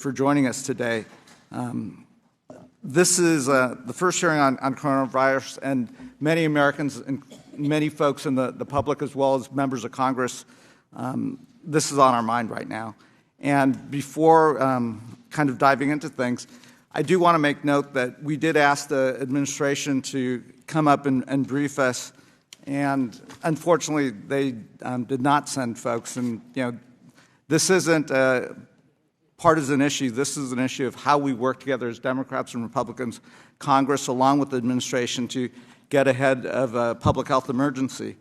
for joining us today. This is the first hearing on coronavirus, and many Americans and many folks in the public, as well as members of Congress, this is on our mind right now. And before kind of diving into things, I do want to make note that we did ask the administration to come up and brief us, and unfortunately they did not send folks. And this isn't a partisan issue. This is an issue of how we work together as Democrats and Republicans, Congress, along with the administration, to get ahead of a public health emergency.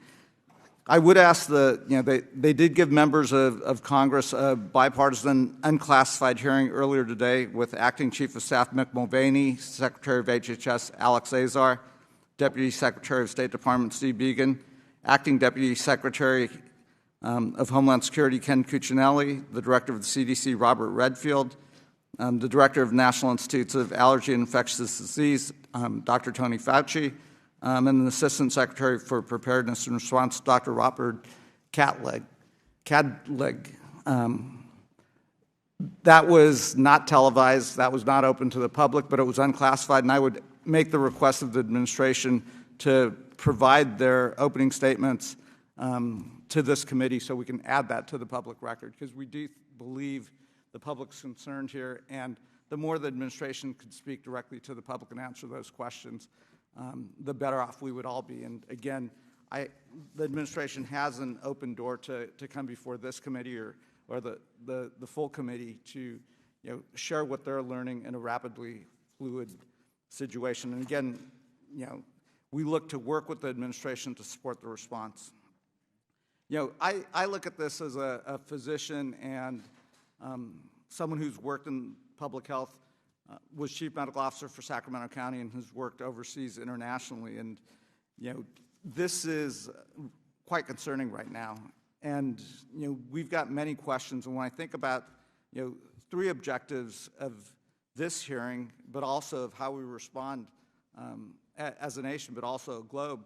I would ask they did give members of Congress a bipartisan unclassified hearing earlier today with Acting Chief of Staff Mick Mulvaney, Secretary of HHS Alex Azar, Deputy Secretary of State Department Steve Biegun, Acting Deputy Secretary of Homeland Security Ken Cuccinelli, the Director of the CDC Robert Redfield, the Director of National Institutes of Allergy and Infectious Disease Dr. Tony Fauci, and an Assistant Secretary for Preparedness and Response, Dr. Robert Cadleg. That was not televised, that was not open to the public, but it was unclassified, and I would make the request of the administration to provide their opening statements to this committee so we can add that to the public record, because we do believe the public's concerned here, and the more the administration could speak directly to the public and answer those questions, the better off we would all be. And again, the administration has an open door to come before this committee or the full committee to share what they're learning in a rapidly fluid situation. And again, we look to work with the administration to support the response. I look at this as a physician and someone who's worked in public health, was Chief Medical Officer for Sacramento County and has worked overseas internationally. And, this is quite concerning right now. And, we've got many questions. And when I think about, three objectives of this hearing, but also of how we respond as a nation, but also a globe,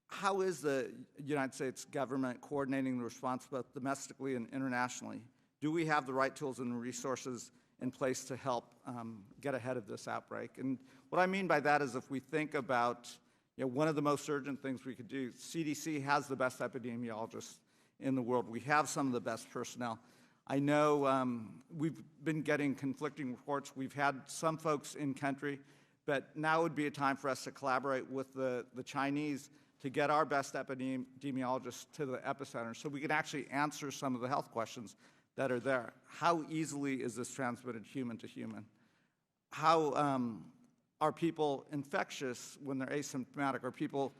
how is the United States government coordinating the response both domestically and internationally? Do we have the right tools and resources in place to help get ahead of this outbreak? And what I mean by that is if we think about one of the most urgent things we could do, CDC has the best epidemiologists in the world. We have some of the best personnel. I know we've been getting conflicting reports. We've had some folks in country, but now would be a time for us to collaborate with the Chinese to get our best epidemiologists to the epicenter so we can actually answer some of the health questions that are there. How easily is this transmitted human to human? How are people infectious when they're asymptomatic? Are people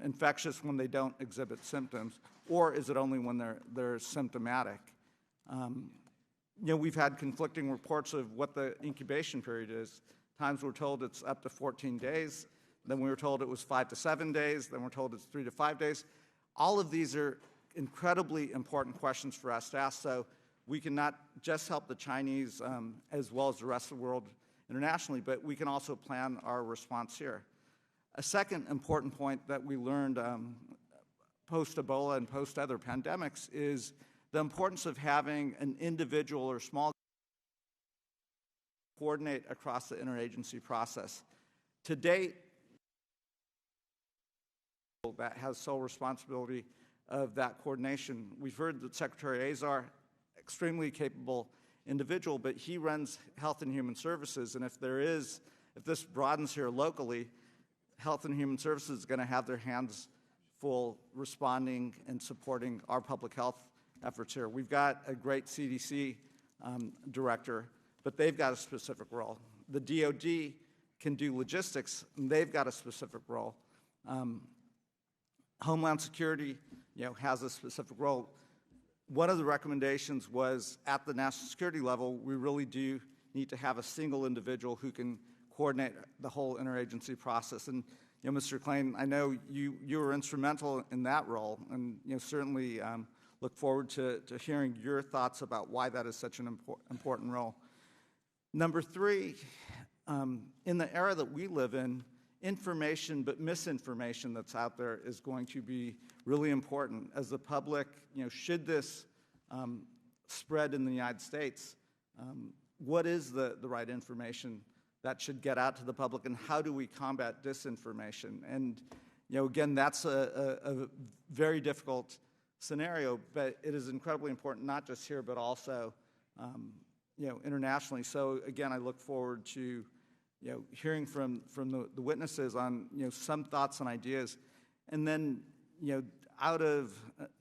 infectious when they don't exhibit symptoms? Or is it only when they're symptomatic? We've had conflicting reports of what the incubation period is. Times we're told it's up to 14 days. Then we were told it was 5 to 7 days. Then we're told it's 3 to 5 days. All of these are incredibly important questions for us to ask, so we can not just help the Chinese as well as the rest of the world internationally, but we can also plan our response here. A second important point that we learned post-Ebola and post-other pandemics is the importance of having an individual or small coordinate across the interagency process. To date, that has sole responsibility of that coordination. We've heard that Secretary Azar, extremely capable individual, but he runs Health and Human Services, and if this broadens here locally, Health and Human Services is going to have their hands full responding and supporting our public health efforts here. We've got a great CDC director, but they've got a specific role. The DOD can do logistics, and they've got a specific role. Homeland Security, has a specific role. One of the recommendations was at the national security level, we really do need to have a single individual who can coordinate the whole interagency process. And Mr. Klain, I know you were instrumental in that role, and certainly look forward to hearing your thoughts about why that is such an important role. Number three, in the era that we live in, information but misinformation that's out there is going to be really important. As the public, should this spread in the United States, what is the right information that should get out to the public, and how do we combat disinformation? And, again, that's a very difficult scenario, but it is incredibly important, not just here, but also, internationally. So, again, I look forward to, hearing from the witnesses on, some thoughts and ideas. And then, out of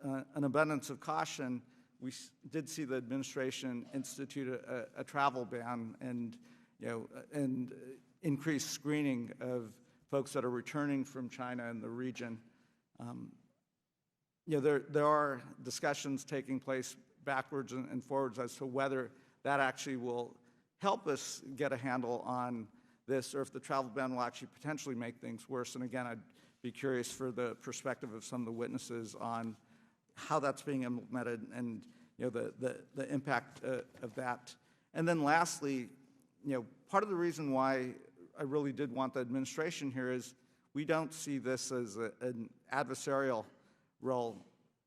an abundance of caution, we did see the administration institute a travel ban and, and increased screening of folks that are returning from China and the region. There are discussions taking place backwards and forwards as to whether that actually will help us get a handle on this, or if the travel ban will actually potentially make things worse. And again, I'd be curious for the perspective of some of the witnesses on how that's being implemented and the impact of that. And then lastly, part of the reason why I really did want the administration here is we don't see this as an adversarial role.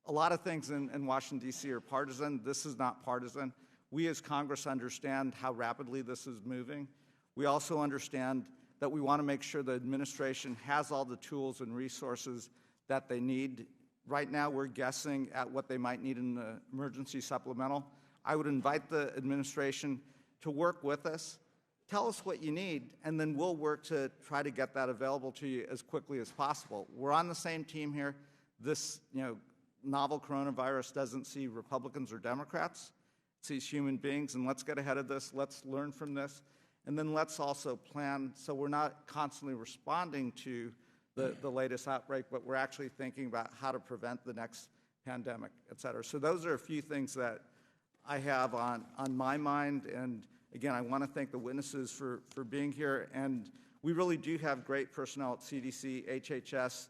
A lot of things in Washington, D.C. are partisan. This is not partisan. We as Congress understand how rapidly this is moving. We also understand that we want to make sure the administration has all the tools and resources that they need. Right now, we're guessing at what they might need in the emergency supplemental. I would invite the administration to work with us. Tell us what you need, and then we'll work to try to get that available to you as quickly as possible. We're on the same team here. This, novel coronavirus doesn't see Republicans or Democrats. It sees human beings, and let's get ahead of this. Let's learn from this. And then let's also plan so we're not constantly responding to the latest outbreak, but we're actually thinking about how to prevent the next pandemic, et cetera. So those are a few things that I have on my mind. And again, I want to thank the witnesses for being here. And we really do have great personnel at CDC, HHS,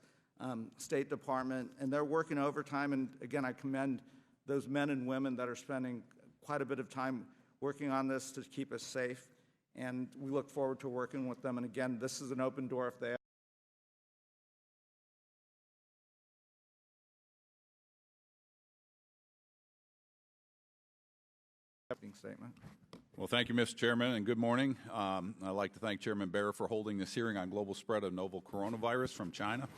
State Department, and they're working overtime. And again, I commend those men and women that are spending quite a bit of time working on this to keep us safe. And we look forward to working with them. And again, this is an open door if they statement. Well, thank you, Mr. Chairman, and good morning. I'd like to thank Chairman Bear for holding this hearing on global spread of novel coronavirus from China.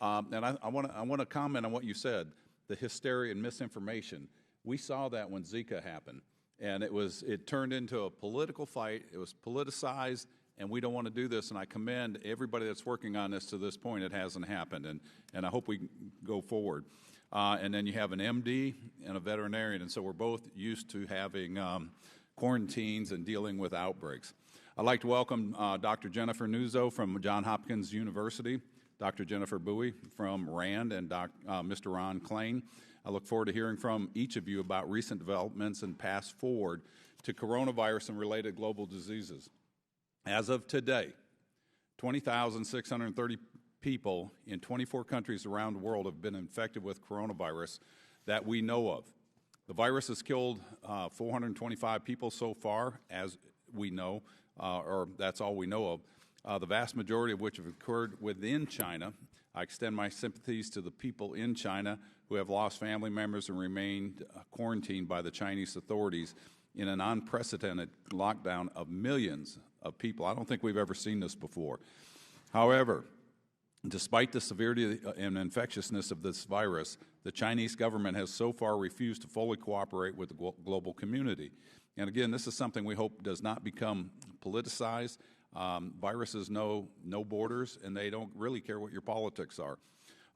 And I want to comment on what you said, the hysteria and misinformation. We saw that when Zika happened, and it turned into a political fight. It was politicized, and we don't want to do this. And I commend everybody that's working on this to this point. It hasn't happened, and I hope we go forward. And then you have an MD and a veterinarian, and so we're both used to having quarantines and dealing with outbreaks. I'd like to welcome Dr. Jennifer Nuzzo from Johns Hopkins University, Dr. Jennifer Bowie from RAND, and Mr. Ron Klain. I look forward to hearing from each of you about recent developments and paths forward to coronavirus and related global diseases. As of today, 20,630 people in 24 countries around the world have been infected with coronavirus that we know of. The virus has killed 425 people so far, as we know, or that's all we know of, the vast majority of which have occurred within China. I extend my sympathies to the people in China who have lost family members and remained quarantined by the Chinese authorities in an unprecedented lockdown of millions of people. I don't think we've ever seen this before. However, despite the severity and infectiousness of this virus, the Chinese government has so far refused to fully cooperate with the global community. And again, this is something we hope does not become politicized. Viruses know no borders, and they don't really care what your politics are.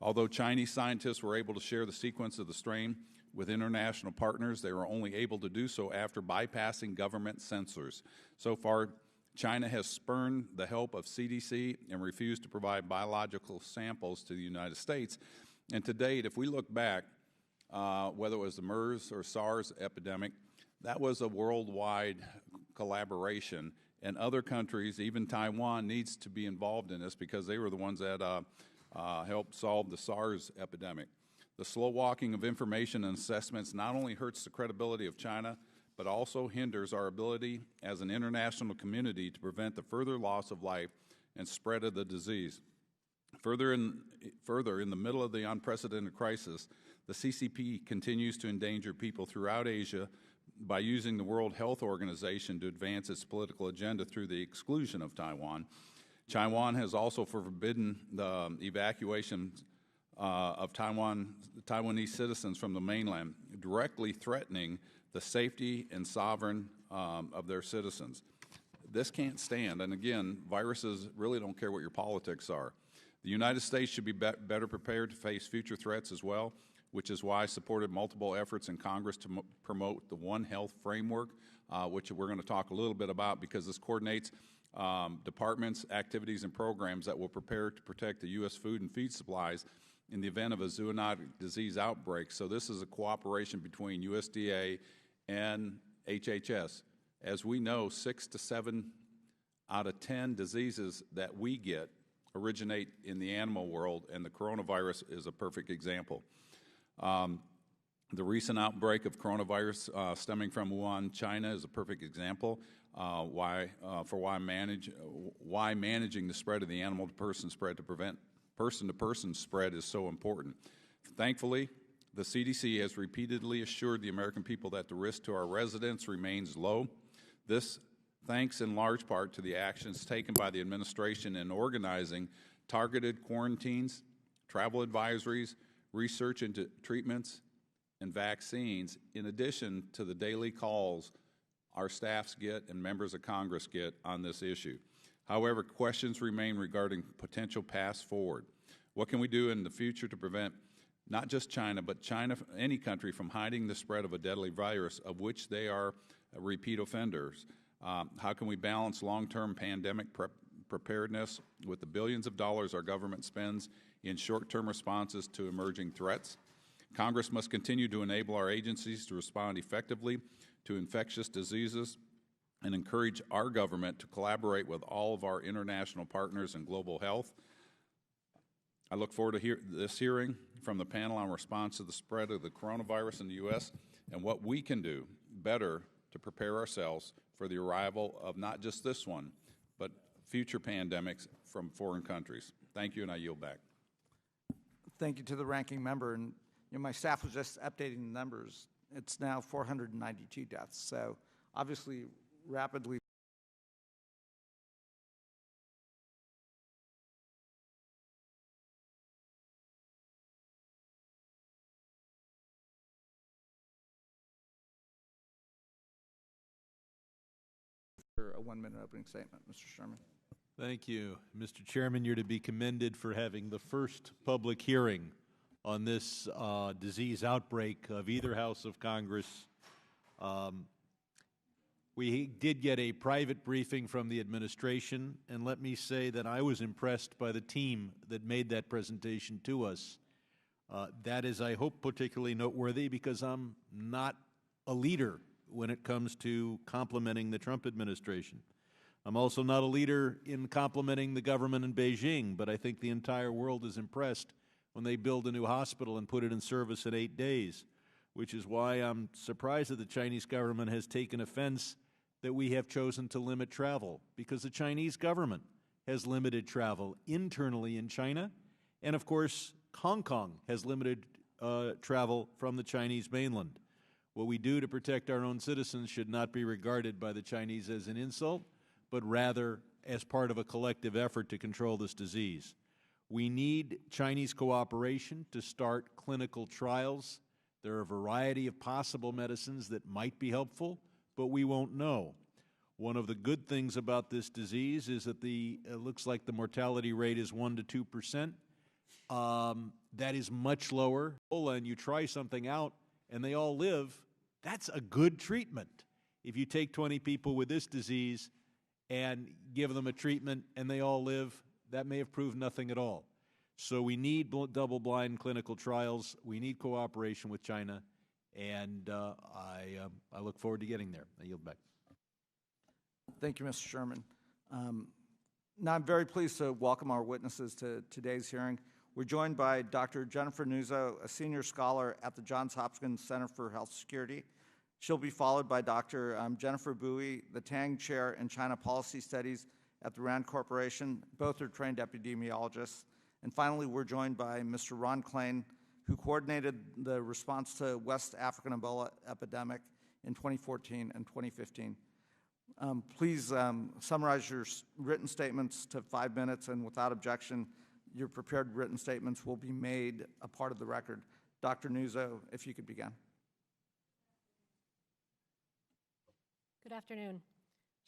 Although Chinese scientists were able to share the sequence of the strain with international partners, they were only able to do so after bypassing government censors. So far, China has spurned the help of CDC and refused to provide biological samples to the United States. And to date, if we look back, whether it was the MERS or SARS epidemic, that was a worldwide collaboration. And other countries, even Taiwan, needs to be involved in this because they were the ones that helped solve the SARS epidemic. The slow walking of information and assessments not only hurts the credibility of China, but also hinders our ability as an international community to prevent the further loss of life and spread of the disease. Further in the middle of the unprecedented crisis, the CCP continues to endanger people throughout Asia, by using the World Health Organization to advance its political agenda through the exclusion of Taiwan. Taiwan has also forbidden the evacuation of Taiwanese citizens from the mainland, directly threatening the safety and sovereignty of their citizens. This can't stand, and again, viruses really don't care what your politics are. The United States should be better prepared to face future threats as well, which is why I supported multiple efforts in Congress to promote the One Health framework, which we're going to talk a little bit about, because this coordinates departments, activities, and programs that will prepare to protect the U.S. food and feed supplies in the event of a zoonotic disease outbreak. So this is a cooperation between USDA and HHS. As we know, 6 to 7 out of 10 diseases that we get originate in the animal world, and the coronavirus is a perfect example. The recent outbreak of coronavirus stemming from Wuhan, China, is a perfect example why managing the spread of the animal-to-person spread to prevent person-to-person spread is so important. Thankfully, the CDC has repeatedly assured the American people that the risk to our residents remains low. This thanks in large part to the actions taken by the administration in organizing targeted quarantines, travel advisories, research into treatments, and vaccines, in addition to the daily calls our staffs get and members of Congress get on this issue. However, questions remain regarding potential paths forward. What can we do in the future to prevent not just China, but any country, from hiding the spread of a deadly virus of which they are repeat offenders? How can we balance long-term pandemic preparedness with the billions of dollars our government spends in short-term responses to emerging threats? Congress must continue to enable our agencies to respond effectively to infectious diseases and encourage our government to collaborate with all of our international partners in global health. I look forward to this hearing from the panel on response to the spread of the coronavirus in the U.S. and what we can do better to prepare ourselves for the arrival of not just this one, but future pandemics from foreign countries. Thank you, and I yield back. Thank you to the ranking member. And my staff was just updating the numbers. It's now 492 deaths. So obviously, rapidly. For a 1-minute opening statement, Mr. Sherman. Thank you. Mr. Chairman, you're to be commended for having the first public hearing on this disease outbreak of either House of Congress. We did get a private briefing from the administration, and let me say that I was impressed by the team that made that presentation to us. That is, I hope, particularly noteworthy because I'm not a leader when it comes to complimenting the Trump administration. I'm also not a leader in complimenting the government in Beijing, but I think the entire world is impressed when they build a new hospital and put it in service in 8 days, which is why I'm surprised that the Chinese government has taken offense that we have chosen to limit travel, because the Chinese government has limited travel internally in China, and of course, Hong Kong has limited travel from the Chinese mainland. What we do to protect our own citizens should not be regarded by the Chinese as an insult, but rather as part of a collective effort to control this disease. We need Chinese cooperation to start clinical trials. There are a variety of possible medicines that might be helpful, but we won't know. One of the good things about this disease is that it looks like the mortality rate is 1 to 2%. That is much lower. And you try something out and they all live, that's a good treatment. If you take 20 people with this disease and give them a treatment and they all live, that may have proved nothing at all. So we need double-blind clinical trials. We need cooperation with China, and I look forward to getting there. I yield back. Thank you, Mr. Sherman. Now I'm very pleased to welcome our witnesses to today's hearing. We're joined by Dr. Jennifer Nuzzo, a senior scholar at the Johns Hopkins Center for Health Security. She'll be followed by Dr. Jennifer Bouey, the Tang Chair in China Policy Studies at the Rand Corporation. Both are trained epidemiologists. And finally, we're joined by Mr. Ron Klain, who coordinated the response to West African Ebola epidemic in 2014 and 2015. Please summarize your written statements to 5 minutes, and without objection, your prepared written statements will be made a part of the record. Dr. Nuzzo, if you could begin. Good afternoon.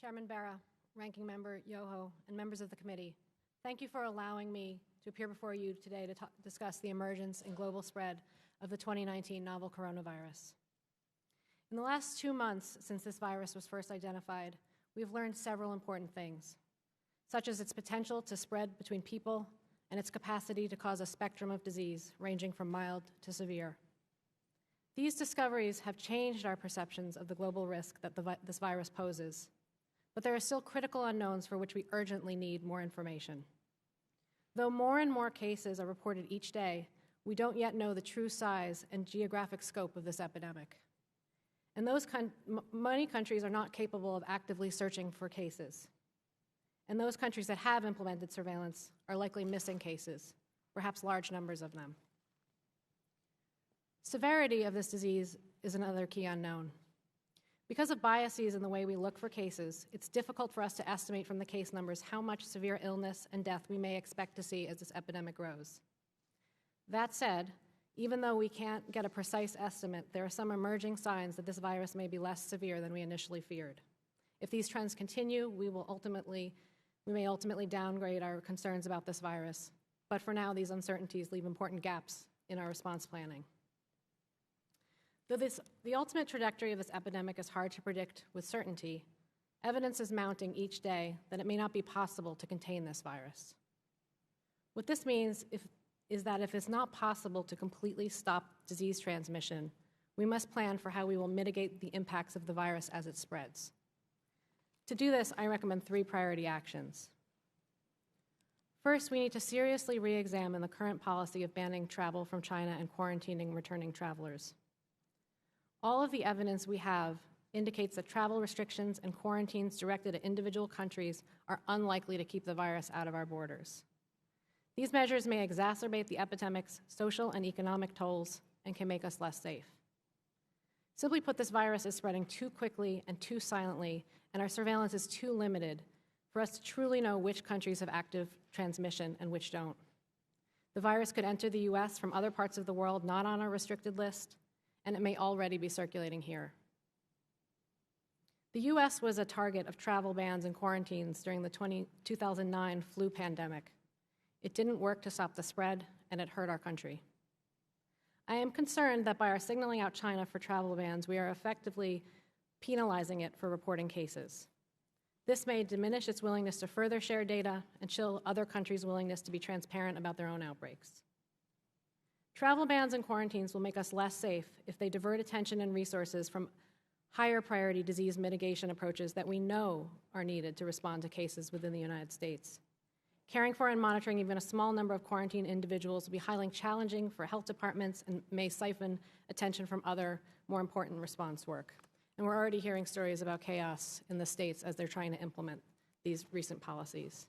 Chairman Barra, Ranking Member Yoho, and members of the committee. Thank you for allowing me to appear before you today to discuss the emergence and global spread of the 2019 novel coronavirus. In the last 2 months since this virus was first identified, we've learned several important things, such as its potential to spread between people and its capacity to cause a spectrum of disease ranging from mild to severe. These discoveries have changed our perceptions of the global risk that this virus poses, but there are still critical unknowns for which we urgently need more information. Though more and more cases are reported each day, we don't yet know the true size and geographic scope of this epidemic. And many countries are not capable of actively searching for cases. And those countries that have implemented surveillance are likely missing cases, perhaps large numbers of them. Severity of this disease is another key unknown. Because of biases in the way we look for cases, it's difficult for us to estimate from the case numbers how much severe illness and death we may expect to see as this epidemic grows. That said, even though we can't get a precise estimate, there are some emerging signs that this virus may be less severe than we initially feared. If these trends continue, we may ultimately downgrade our concerns about this virus. But for now, these uncertainties leave important gaps in our response planning. Though the ultimate trajectory of this epidemic is hard to predict with certainty, evidence is mounting each day that it may not be possible to contain this virus. What this means is that if it's not possible to completely stop disease transmission, we must plan for how we will mitigate the impacts of the virus as it spreads. To do this, I recommend 3 priority actions. First, we need to seriously re-examine the current policy of banning travel from China and quarantining returning travelers. All of the evidence we have indicates that travel restrictions and quarantines directed at individual countries are unlikely to keep the virus out of our borders. These measures may exacerbate the epidemic's social and economic tolls and can make us less safe. Simply put, this virus is spreading too quickly and too silently, and our surveillance is too limited for us to truly know which countries have active transmission and which don't. The virus could enter the U.S. from other parts of the world not on our restricted list, and it may already be circulating here. The U.S. was a target of travel bans and quarantines during the 2009 flu pandemic. It didn't work to stop the spread, and it hurt our country. I am concerned that by our signaling out China for travel bans, we are effectively penalizing it for reporting cases. This may diminish its willingness to further share data and chill other countries' willingness to be transparent about their own outbreaks. Travel bans and quarantines will make us less safe if they divert attention and resources from higher priority disease mitigation approaches that we know are needed to respond to cases within the United States. Caring for and monitoring even a small number of quarantined individuals will be highly challenging for health departments and may siphon attention from other, more important response work. And we're already hearing stories about chaos in the states as they're trying to implement these recent policies.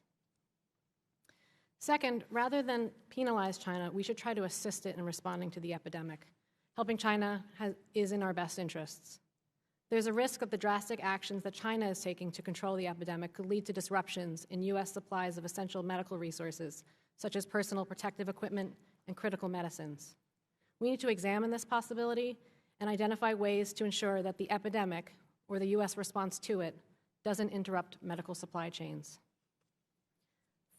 Second, rather than penalize China, we should try to assist it in responding to the epidemic. Helping China is in our best interests. There's a risk that the drastic actions that China is taking to control the epidemic could lead to disruptions in U.S. supplies of essential medical resources, such as personal protective equipment and critical medicines. We need to examine this possibility and identify ways to ensure that the epidemic, or the U.S. response to it, doesn't interrupt medical supply chains.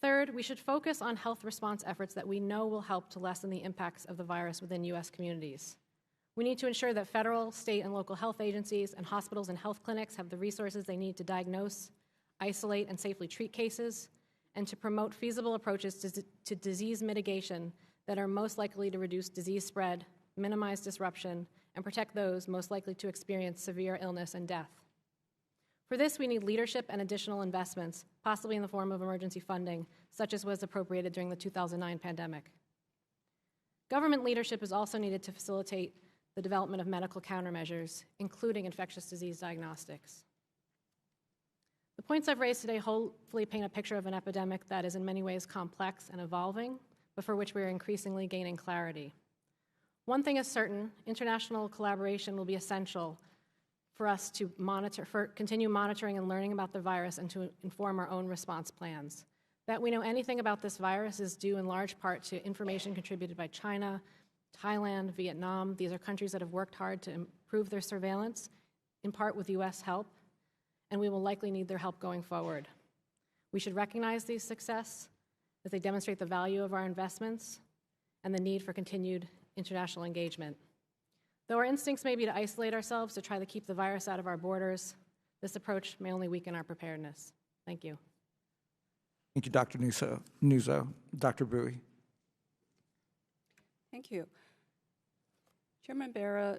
Third, we should focus on health response efforts that we know will help to lessen the impacts of the virus within U.S. communities. We need to ensure that federal, state, and local health agencies and hospitals and health clinics have the resources they need to diagnose, isolate, and safely treat cases, and to promote feasible approaches to disease mitigation that are most likely to reduce disease spread, minimize disruption, and protect those most likely to experience severe illness and death. For this, we need leadership and additional investments, possibly in the form of emergency funding, such as was appropriated during the 2009 pandemic. Government leadership is also needed to facilitate the development of medical countermeasures, including infectious disease diagnostics. The points I've raised today hopefully paint a picture of an epidemic that is in many ways complex and evolving, but for which we are increasingly gaining clarity. One thing is certain: international collaboration will be essential for us to continue monitoring and learning about the virus and to inform our own response plans. That we know anything about this virus is due in large part to information contributed by China, Thailand, Vietnam. These are countries that have worked hard to improve their surveillance, in part with U.S. help, and we will likely need their help going forward. We should recognize these successes as they demonstrate the value of our investments and the need for continued international engagement. Though our instincts may be to isolate ourselves to try to keep the virus out of our borders, this approach may only weaken our preparedness. Thank you. Thank you, Dr. Nuzzo. Dr. Bowie. Thank you. Chairman Barra,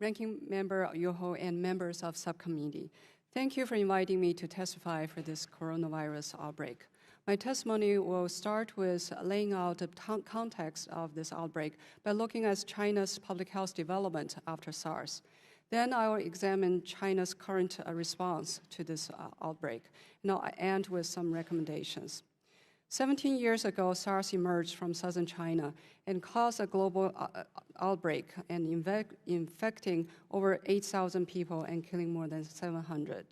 Ranking Member Yoho, and members of subcommittee, thank you for inviting me to testify for this coronavirus outbreak. My testimony will start with laying out the context of this outbreak by looking at China's public health development after SARS. Then I will examine China's current response to this outbreak, and I'll end with some recommendations. 17 years ago, SARS emerged from southern China and caused a global outbreak and infecting over 8,000 people and killing more than 700.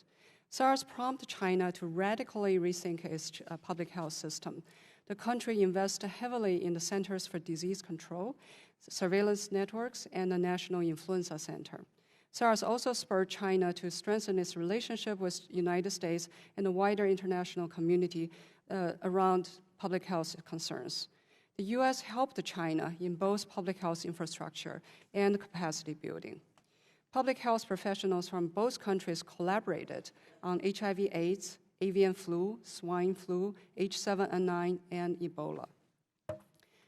SARS prompted China to radically rethink its public health system. The country invested heavily in the Centers for Disease Control, surveillance networks, and the National Influenza Center. SARS also spurred China to strengthen its relationship with the United States and the wider international community around public health concerns. The U.S. helped China in both public health infrastructure and capacity building. Public health professionals from both countries collaborated on HIV/AIDS, avian flu, swine flu, H7N9, and Ebola.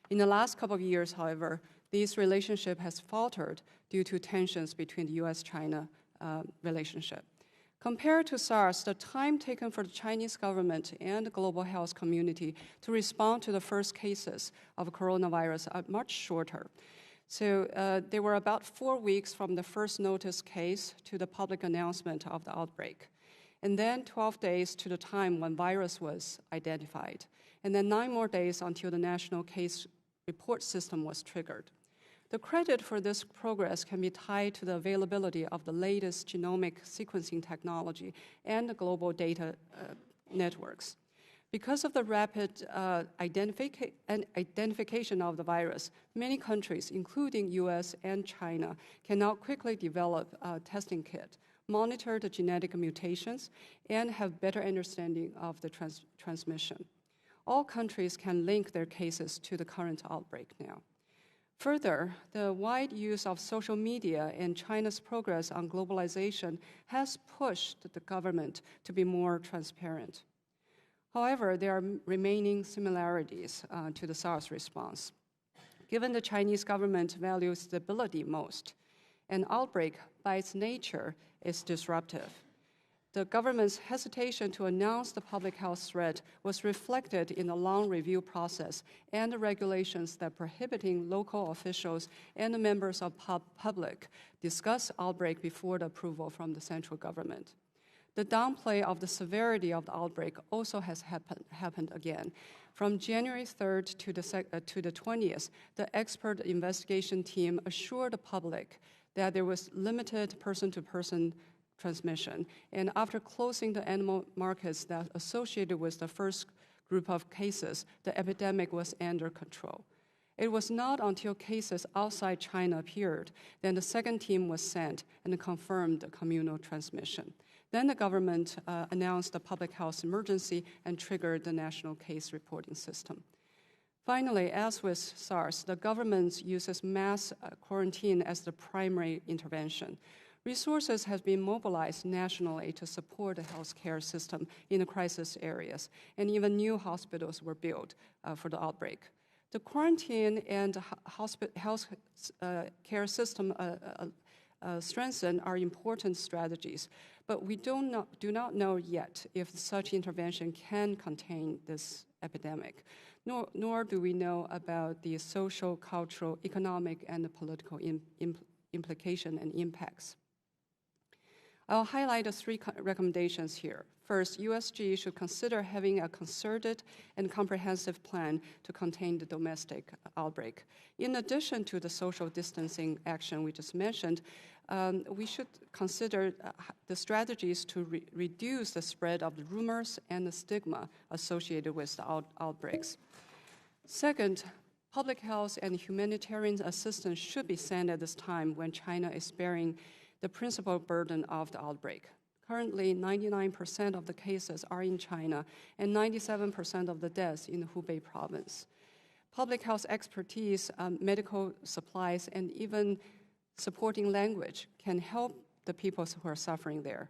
In the last couple of years, however, this relationship has faltered due to tensions between the U.S.-China relationship. Compared to SARS, the time taken for the Chinese government and the global health community to respond to the first cases of coronavirus are much shorter. So there were about 4 weeks from the first notice case to the public announcement of the outbreak, and then 12 days to the time when virus was identified, and then 9 more days until the national case report system was triggered. The credit for this progress can be tied to the availability of the latest genomic sequencing technology and the global data networks. Because of the rapid identification of the virus, many countries, including US and China, can now quickly develop a testing kit, monitor the genetic mutations, and have better understanding of the transmission. All countries can link their cases to the current outbreak now. Further, the wide use of social media and China's progress on globalization has pushed the government to be more transparent. However, there are remaining similarities to the SARS response. Given the Chinese government values stability most, an outbreak by its nature is disruptive. The government's hesitation to announce the public health threat was reflected in the long review process and the regulations that prohibiting local officials and the members of public discuss outbreak before the approval from the central government. The downplay of the severity of the outbreak also has happened again. From January 3rd to the 20th, the expert investigation team assured the public that there was limited person-to-person transmission. And after closing the animal markets that associated with the first group of cases, the epidemic was under control. It was not until cases outside China appeared that the second team was sent and confirmed the communal transmission. Then the government announced a public health emergency and triggered the national case reporting system. Finally, as with SARS, the government uses mass quarantine as the primary intervention. Resources have been mobilized nationally to support the healthcare system in the crisis areas, and even new hospitals were built for the outbreak. The quarantine and health care system strengthen are important strategies, but we do not know yet if such intervention can contain this epidemic, nor do we know about the social, cultural, economic, and the political implication and impacts. I'll highlight the three recommendations here. First, USG should consider having a concerted and comprehensive plan to contain the domestic outbreak. In addition to the social distancing action we just mentioned, we should consider the strategies to reduce the spread of the rumors and the stigma associated with the outbreaks. Second, public health and humanitarian assistance should be sent at this time when China is bearing the principal burden of the outbreak. Currently, 99% of the cases are in China and 97% of the deaths in the Hubei province. Public health expertise, medical supplies, and even supporting language can help the people who are suffering there.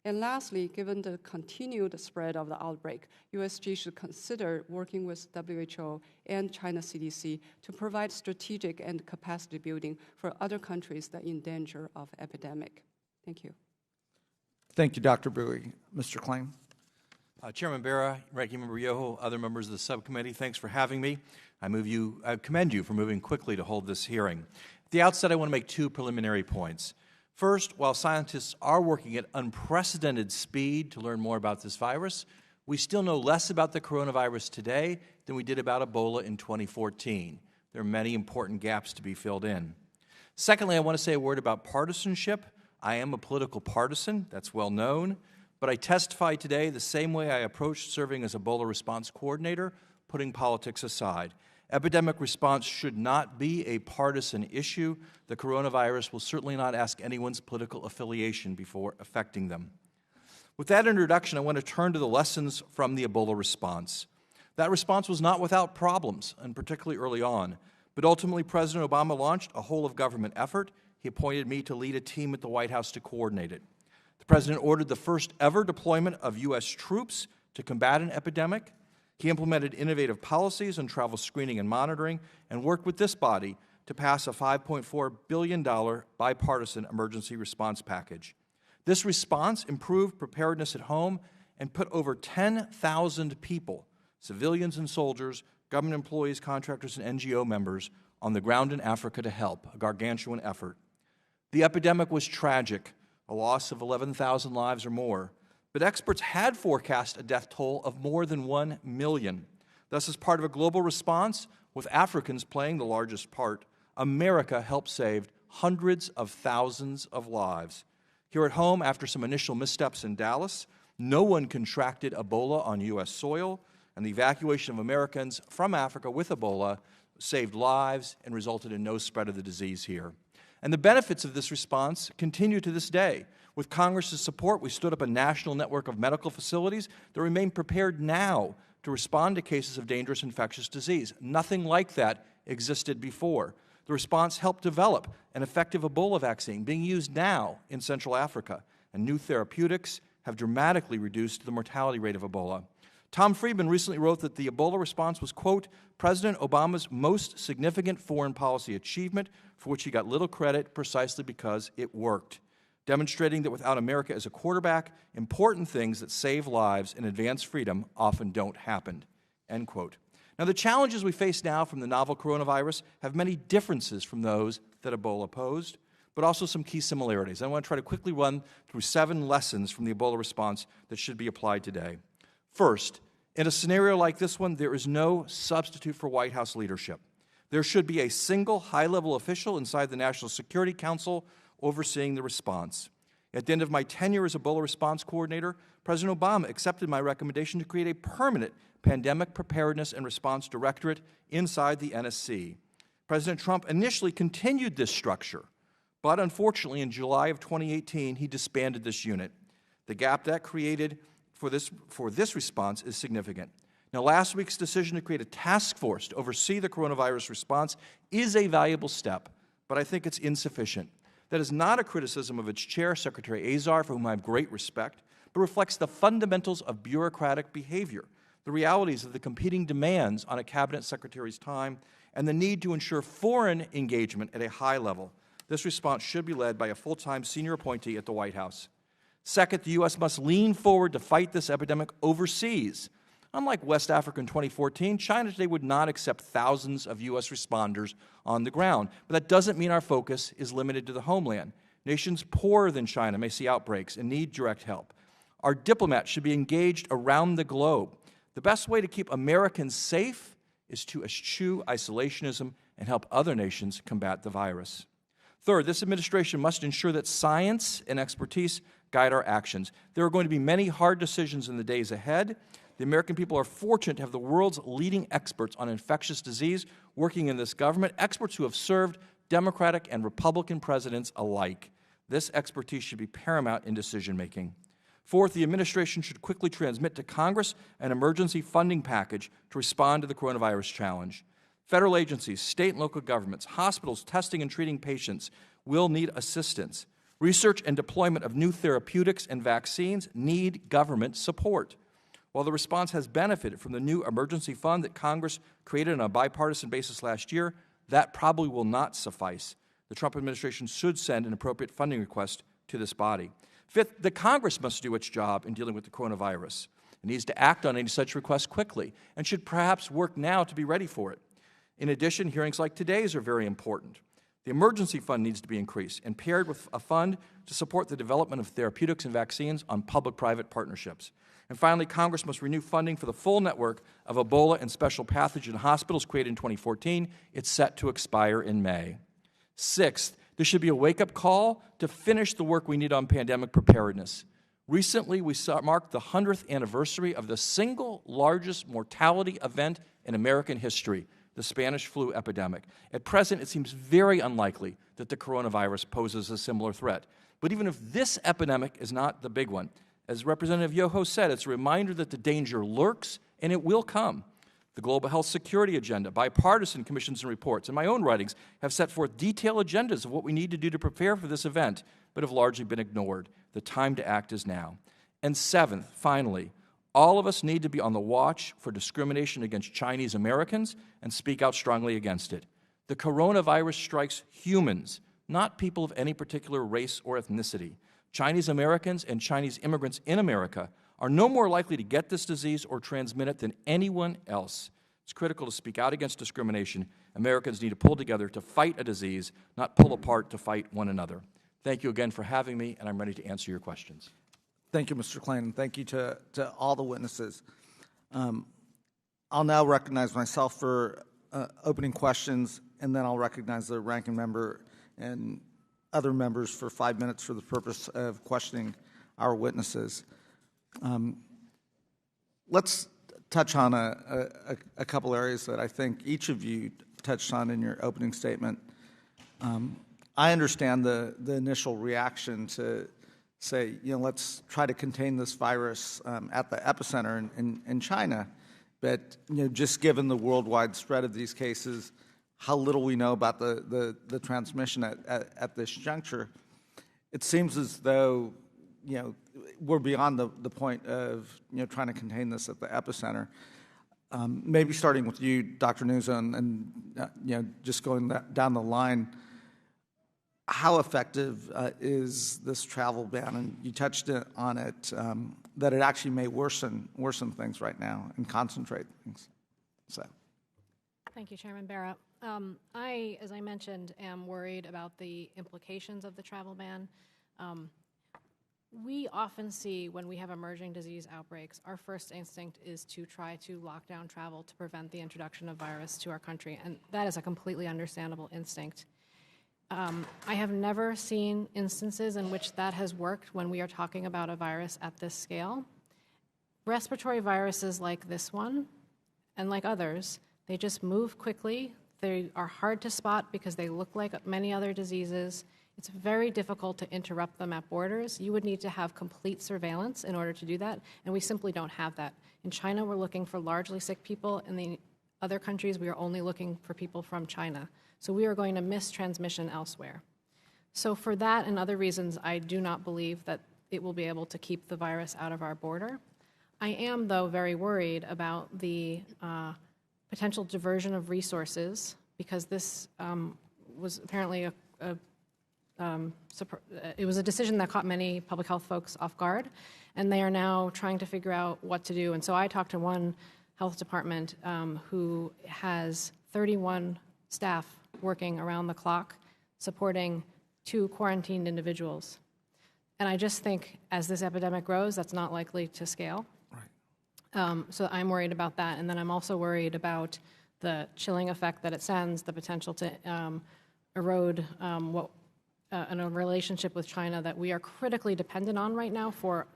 And lastly, given the continued spread of the outbreak, USG should consider working with WHO and China CDC to provide strategic and capacity building for other countries that are in danger of epidemic. Thank you. Thank you, Dr. Bowie. Mr. Klain. Chairman Bera, Ranking Member Yoho, other members of the subcommittee, thanks for having me. I commend you for moving quickly to hold this hearing. At the outset, I want to make two preliminary points. First, while scientists are working at unprecedented speed to learn more about this virus, we still know less about the coronavirus today than we did about Ebola in 2014. There are many important gaps to be filled in. Secondly, I want to say a word about partisanship. I am a political partisan, that's well known, but I testify today the same way I approached serving as Ebola response coordinator, putting politics aside. Epidemic response should not be a partisan issue. The coronavirus will certainly not ask anyone's political affiliation before affecting them. With that introduction, I want to turn to the lessons from the Ebola response. That response was not without problems, and particularly early on, but ultimately President Obama launched a whole-of-government effort. He appointed me to lead a team at the White House to coordinate it. The President ordered the first-ever deployment of U.S. troops to combat an epidemic. He implemented innovative policies on travel screening and monitoring and worked with this body to pass a $5.4 billion bipartisan emergency response package. This response improved preparedness at home and put over 10,000 people, civilians and soldiers, government employees, contractors, and NGO members, on the ground in Africa to help, a gargantuan effort. The epidemic was tragic, a loss of 11,000 lives or more. But experts had forecast a death toll of more than 1 million. Thus, as part of a global response, with Africans playing the largest part, America helped save hundreds of thousands of lives. Here at home, after some initial missteps in Dallas, no one contracted Ebola on U.S. soil, and the evacuation of Americans from Africa with Ebola saved lives and resulted in no spread of the disease here. And the benefits of this response continue to this day. With Congress's support, we stood up a national network of medical facilities that remain prepared now to respond to cases of dangerous infectious disease. Nothing like that existed before. The response helped develop an effective Ebola vaccine being used now in Central Africa, and new therapeutics have dramatically reduced the mortality rate of Ebola. Tom Friedman recently wrote that the Ebola response was, quote, President Obama's most significant foreign policy achievement, for which he got little credit precisely because it worked, demonstrating that without America as a quarterback, important things that save lives and advance freedom often don't happen, end quote. Now, the challenges we face now from the novel coronavirus have many differences from those that Ebola posed, but also some key similarities. I want to try to quickly run through 7 lessons from the Ebola response that should be applied today. First, in a scenario like this one, there is no substitute for White House leadership. There should be a single high-level official inside the National Security Council overseeing the response. At the end of my tenure as Ebola response coordinator, President Obama accepted my recommendation to create a permanent Pandemic Preparedness and Response Directorate inside the NSC. President Trump initially continued this structure, but unfortunately in July of 2018, he disbanded this unit. The gap that created for this response is significant. Now, last week's decision to create a task force to oversee the coronavirus response is a valuable step, but I think it's insufficient. That is not a criticism of its chair, Secretary Azar, for whom I have great respect, but reflects the fundamentals of bureaucratic behavior, the realities of the competing demands on a cabinet secretary's time, and the need to ensure foreign engagement at a high level. This response should be led by a full-time senior appointee at the White House. Second, the U.S. must lean forward to fight this epidemic overseas. Unlike West Africa in 2014, China today would not accept thousands of U.S. responders on the ground. But that doesn't mean our focus is limited to the homeland. Nations poorer than China may see outbreaks and need direct help. Our diplomats should be engaged around the globe. The best way to keep Americans safe is to eschew isolationism and help other nations combat the virus. Third, this administration must ensure that science and expertise guide our actions. There are going to be many hard decisions in the days ahead. The American people are fortunate to have the world's leading experts on infectious disease working in this government, experts who have served Democratic and Republican presidents alike. This expertise should be paramount in decision-making. Fourth, the administration should quickly transmit to Congress an emergency funding package to respond to the coronavirus challenge. Federal agencies, state and local governments, hospitals testing and treating patients will need assistance. Research and deployment of new therapeutics and vaccines need government support. While the response has benefited from the new emergency fund that Congress created on a bipartisan basis last year, that probably will not suffice. The Trump administration should send an appropriate funding request to this body. Fifth, the Congress must do its job in dealing with the coronavirus. It needs to act on any such request quickly and should perhaps work now to be ready for it. In addition, hearings like today's are very important. The emergency fund needs to be increased and paired with a fund to support the development of therapeutics and vaccines on public-private partnerships. And finally, Congress must renew funding for the full network of Ebola and special pathogen hospitals created in 2014. It's set to expire in May. Sixth, there should be a wake-up call to finish the work we need on pandemic preparedness. Recently, we marked the 100th anniversary of the single largest mortality event in American history, the Spanish flu epidemic. At present, it seems very unlikely that the coronavirus poses a similar threat. But even if this epidemic is not the big one, as Representative Yoho said, it's a reminder that the danger lurks and it will come. The Global Health Security Agenda, bipartisan commissions and reports, and my own writings have set forth detailed agendas of what we need to do to prepare for this event, but have largely been ignored. The time to act is now. And seventh, finally, all of us need to be on the watch for discrimination against Chinese Americans and speak out strongly against it. The coronavirus strikes humans, not people of any particular race or ethnicity. Chinese Americans and Chinese immigrants in America are no more likely to get this disease or transmit it than anyone else. It's critical to speak out against discrimination. Americans need to pull together to fight a disease, not pull apart to fight one another. Thank you again for having me, and I'm ready to answer your questions. Thank you, Mr. Klain. Thank you to all the witnesses. I'll now recognize myself for opening questions, and then I'll recognize the ranking member and other members for 5 minutes for the purpose of questioning our witnesses. Let's touch on a couple areas that I think each of you touched on in your opening statement. I understand the initial reaction to say, let's try to contain this virus at the epicenter in China. But, just given the worldwide spread of these cases, how little we know about the transmission at this juncture, it seems as though, we're beyond the point of, trying to contain this at the epicenter. Maybe starting with you, Dr. Nuzzo, and just going down the line, how effective is this travel ban? And you touched on it, that it actually may worsen things right now and concentrate things. So, thank you, Chairman Barra. I, as I mentioned, am worried about the implications of the travel ban. We often see when we have emerging disease outbreaks, our first instinct is to try to lock down travel to prevent the introduction of virus to our country, and that is a completely understandable instinct. I have never seen instances in which that has worked when we are talking about a virus at this scale. Respiratory viruses like this one, and like others, they just move quickly. They are hard to spot because they look like many other diseases. It's very difficult to interrupt them at borders. You would need to have complete surveillance in order to do that, and we simply don't have that. In China, we're looking for largely sick people. In the other countries, we are only looking for people from China. So we are going to miss transmission elsewhere. So for that and other reasons, I do not believe that it will be able to keep the virus out of our border. I am, though, very worried about the potential diversion of resources, because this was apparently it was a decision that caught many public health folks off guard, and they are now trying to figure out what to do. And so I talked to one health department who has 31 staff working around the clock, supporting to quarantined individuals. And I just think as this epidemic grows, that's not likely to scale. Right. So I'm worried about that. And then I'm also worried about the chilling effect that it sends, the potential to erode in a relationship with China that we are critically dependent on right now for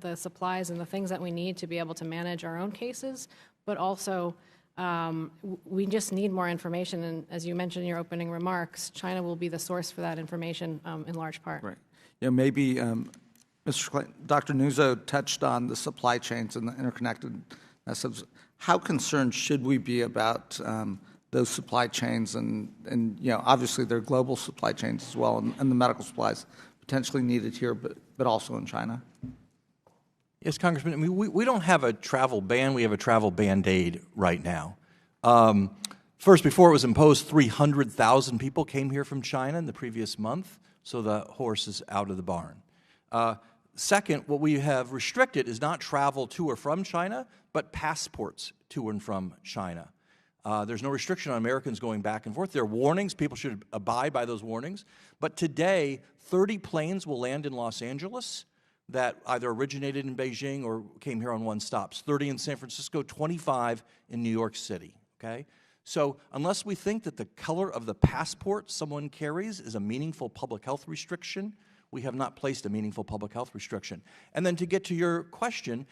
the supplies and the things that we need to be able to manage our own cases, but also we just need more information. And as you mentioned in your opening remarks, China will be the source for that information in large part. Right. Maybe Mr. Clayton, Dr. Nuzzo touched on the supply chains and the interconnectedness of how concerned should we be about those supply chains and obviously they're global supply chains as well, and the medical supplies potentially needed here, but also in China? Yes, Congressman. I mean, we don't have a travel ban. We have a travel Band-Aid right now. First, before it was imposed, 300,000 people came here from China in the previous month, so the horse is out of the barn. Second, what we have restricted is not travel to or from China, but passports to and from China. There's no restriction on Americans going back and forth. There are warnings. People should abide by those warnings. But today, 30 planes will land in Los Angeles that either originated in Beijing or came here on one stops. 30 in San Francisco, 25 in New York City, okay? So unless we think that the color of the passport someone carries is a meaningful public health restriction, we have not placed a meaningful public health restriction. And then to get to your question,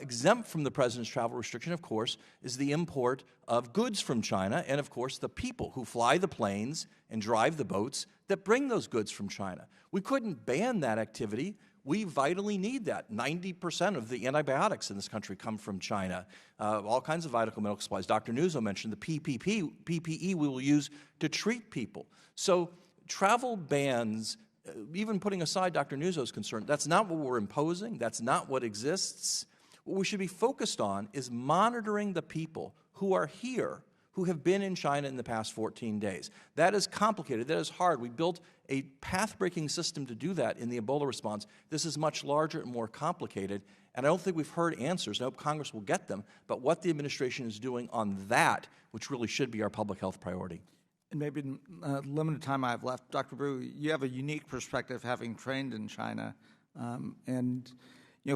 exempt from the President's travel restriction, of course, is the import of goods from China and, of course, the people who fly the planes and drive the boats that bring those goods from China. We couldn't ban that activity. We vitally need that. 90% of the antibiotics in this country come from China. All kinds of vital medical supplies. Dr. Nuzzo mentioned the PPE we will use to treat people. So travel bans, even putting aside Dr. Nuzzo's concern, that's not what we're imposing. That's not what exists. What we should be focused on is monitoring the people who are here, who have been in China in the past 14 days. That is complicated. That is hard. We built a path-breaking system to do that in the Ebola response. This is much larger and more complicated, and I don't think we've heard answers. I hope Congress will get them, but what the administration is doing on that, which really should be our public health priority. And maybe in limited time I have left, Dr. Brew, you have a unique perspective having trained in China. And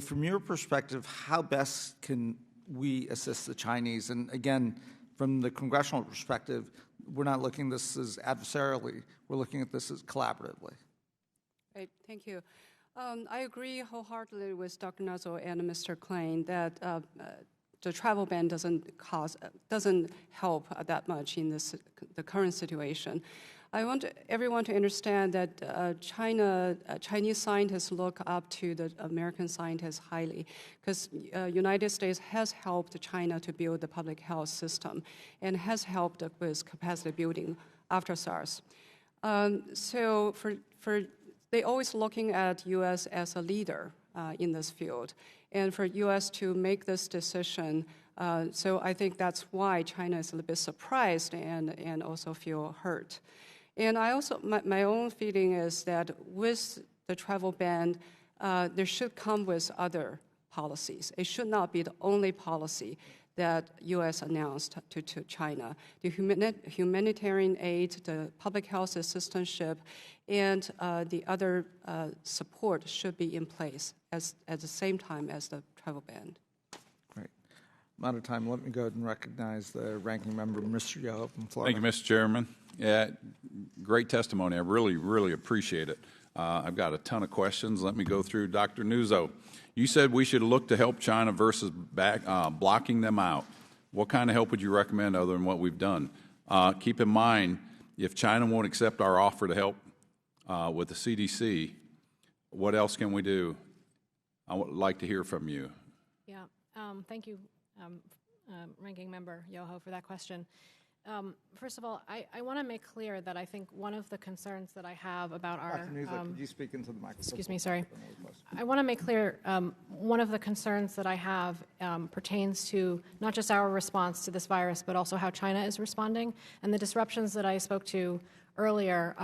from your perspective, how best can we assist the Chinese? And again, from the congressional perspective, we're not looking at this as adversarially. We're looking at this as collaboratively. Great, thank you. I agree wholeheartedly with Dr. Nuzzo and Mr. Klain that the travel ban doesn't help that much in the current situation. I want everyone to understand that Chinese scientists look up to the American scientists highly because United States has helped China to build the public health system and has helped with capacity building after SARS. So they always looking at U.S. as a leader in this field, and for U.S. to make this decision. So I think that's why China is a little bit surprised and also feel hurt. And I also, my own feeling is that with the travel ban, there should come with other policies. It should not be the only policy that U.S. announced to China. The humanitarian aid, the public health assistantship, and the other support should be in place at the same time as the travel ban. Great. I'm out of time. Let me go ahead and recognize the ranking member, Mr. Yoho from Florida. Thank you, Mr. Chairman. Yeah, great testimony. I really, really appreciate it. I've got a ton of questions. Let me go through. Dr. Nuzzo, you said we should look to help China versus blocking them out. What kind of help would you recommend other than what we've done? Keep in mind, if China won't accept our offer to help with the CDC, what else can we do? I would like to hear from you. Yeah, thank you, Ranking Member Yoho, for that question. First of all, I want to make clear that I think one of the concerns that I have about our... Dr. Nuzzo, could you speak into the microphone? Excuse me, sorry. I want to make clear one of the concerns that I have pertains to not just our response to this virus, but also how China is responding. And the disruptions that I spoke to earlier,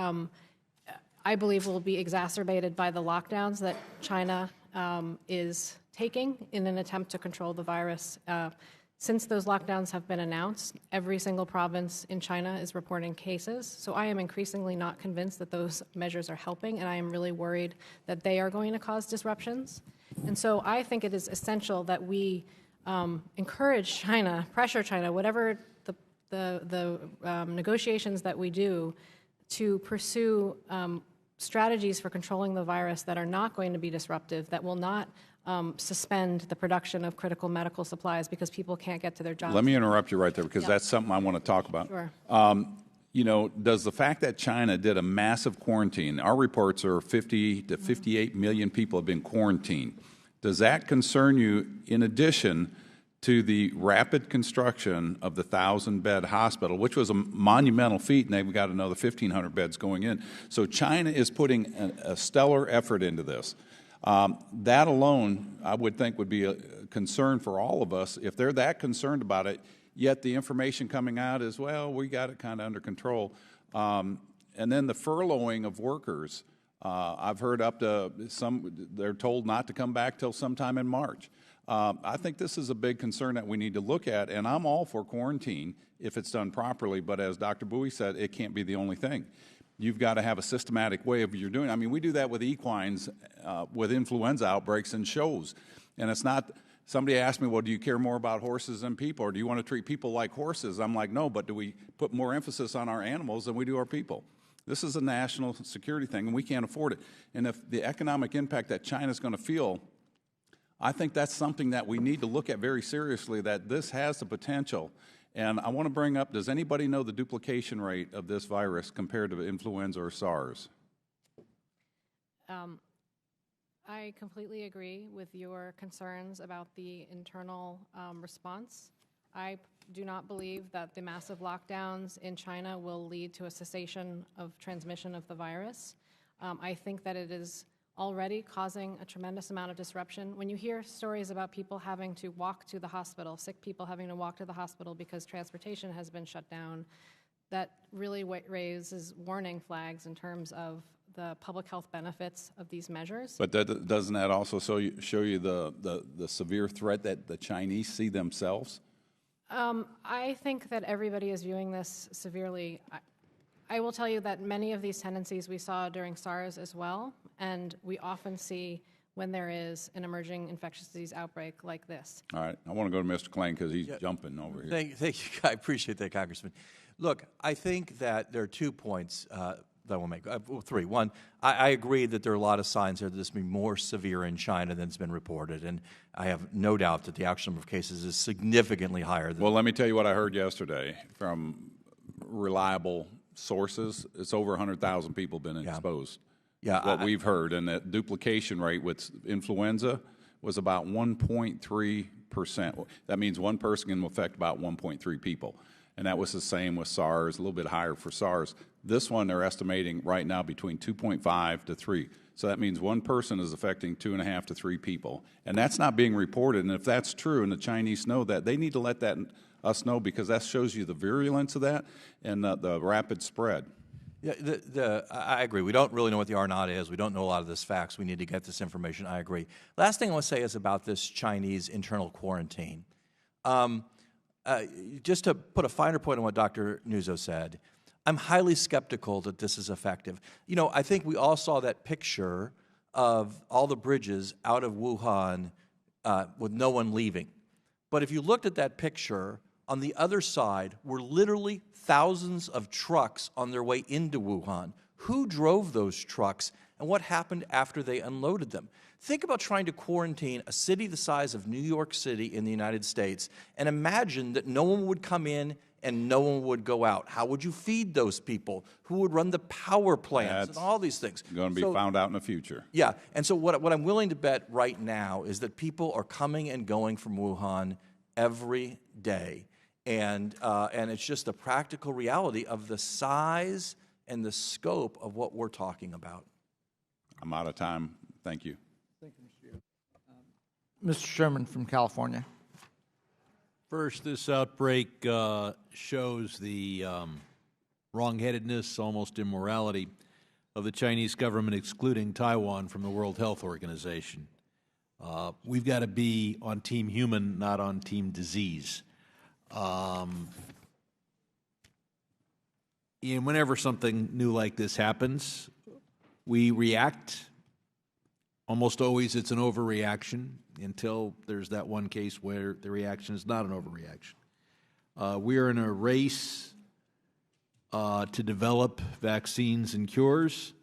I believe will be exacerbated by the lockdowns that China is taking in an attempt to control the virus. Since those lockdowns have been announced, every single province in China is reporting cases. So I am increasingly not convinced that those measures are helping, and I am really worried that they are going to cause disruptions. And so I think it is essential that we encourage China, pressure China, whatever the negotiations that we do, to pursue strategies for controlling the virus that are not going to be disruptive, that will not suspend the production of critical medical supplies because people can't get to their jobs. Let me interrupt you right there because that's something I want to talk about. Sure. You know, does the fact that China did a massive quarantine, our reports are 50 to 58 million people have been quarantined. Does that concern you in addition to the rapid construction of the 1,000-bed hospital, which was a monumental feat, and they've got another 1,500 beds going in? So China is putting a stellar effort into this. That alone, I would think, would be a concern for all of us if they're that concerned about it, yet the information coming out is, well, we got it kind of under control. And then the furloughing of workers, I've heard up to they're told not to come back till sometime in March. I think this is a big concern that we need to look at, and I'm all for quarantine if it's done properly, but as Dr. Bowie said, it can't be the only thing. You've got to have a systematic way of you're doing. I mean, we do that with equines, with influenza outbreaks and shows, and it's not. Somebody asked me, well, do you care more about horses than people, or do you want to treat people like horses? I'm like, no, but do we put more emphasis on our animals than we do our people? This is a national security thing, and we can't afford it. And if the economic impact that China's going to feel, I think that's something that we need to look at very seriously, that this has the potential. And I want to bring up, does anybody know the duplication rate of this virus compared to influenza or SARS? I completely agree with your concerns about the internal response. I do not believe that the massive lockdowns in China will lead to a cessation of transmission of the virus. I think that it is already causing a tremendous amount of disruption. When you hear stories about people having to walk to the hospital, sick people having to walk to the hospital because transportation has been shut down, that really raises warning flags in terms of the public health benefits of these measures. But doesn't that also show you the severe threat that the Chinese see themselves? I think that everybody is viewing this severely. I will tell you that many of these tendencies we saw during SARS as well, and we often see when there is an emerging infectious disease outbreak like this. All right. I want to go to Mr. Klain because he's jumping over here. Thank you. I appreciate that, Congressman. Look, I think that there are 2 points that I will make. Well, 3. One, I agree that there are a lot of signs here that this will be more severe in China than has been reported, and I have no doubt that the actual number of cases is significantly higher. Well, let me tell you what I heard yesterday from reliable sources. It's over 100,000 people been exposed. Yeah, what we've heard, and the duplication rate with influenza was about 1.3%. That means one person can affect about 1.3 people. And that was the same with SARS, a little bit higher for SARS. This one, they're estimating right now between 2.5 to 3. So that means one person is affecting 2.5 to 3 people. And that's not being reported. And if that's true, and the Chinese know that, they need to let us know, because that shows you the virulence of that and the rapid spread. Yeah, I agree. We don't really know what the R0 is. We don't know a lot of this facts. We need to get this information. I agree. Last thing I want to say is about this Chinese internal quarantine. Just to put a finer point on what Dr. Nuzzo said, I'm highly skeptical that this is effective. You know, I think we all saw that picture of all the bridges out of Wuhan with no one leaving. But if you looked at that picture, on the other side were literally thousands of trucks on their way into Wuhan. Who drove those trucks, and what happened after they unloaded them? Think about trying to quarantine a city the size of New York City in the United States, and imagine that no one would come in and no one would go out. How would you feed those people? Who would run the power plants and all these things? Going to be found out in the future. Yeah, and so what I'm willing to bet right now is that people are coming and going from Wuhan every day. And it's just the practical reality of the size and the scope of what we're talking about. I'm out of time. Thank you. Thank you, Mr. Chair. Mr. Sherman from California. First, this outbreak shows the wrongheadedness, almost immorality, of the Chinese government excluding Taiwan from the World Health Organization. We've got to be on Team Human, not on Team Disease. And whenever something new like this happens, we react. Almost always it's an overreaction until there's that one case where the reaction is not an overreaction. We are in a race to develop vaccines and cures,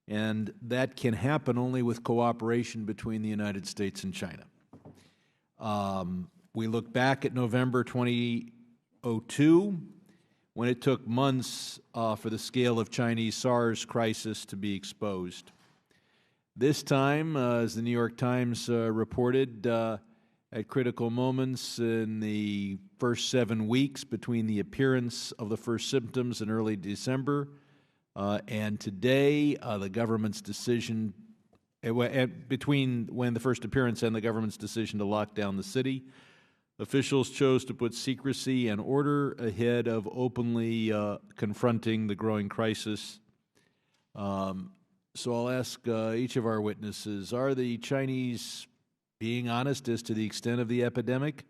and that can happen only with cooperation between the United States and China. We look back at November 2002, when it took months for the scale of Chinese SARS crisis to be exposed. This time, as the New York Times reported, at critical moments in the first 7 weeks between the appearance of the first symptoms in early December and today, the government's decision, between when the first appearance and the government's decision to lock down the city, officials chose to put secrecy and order ahead of openly confronting the growing crisis. So I'll ask each of our witnesses, are the Chinese being honest as to the extent of the epidemic?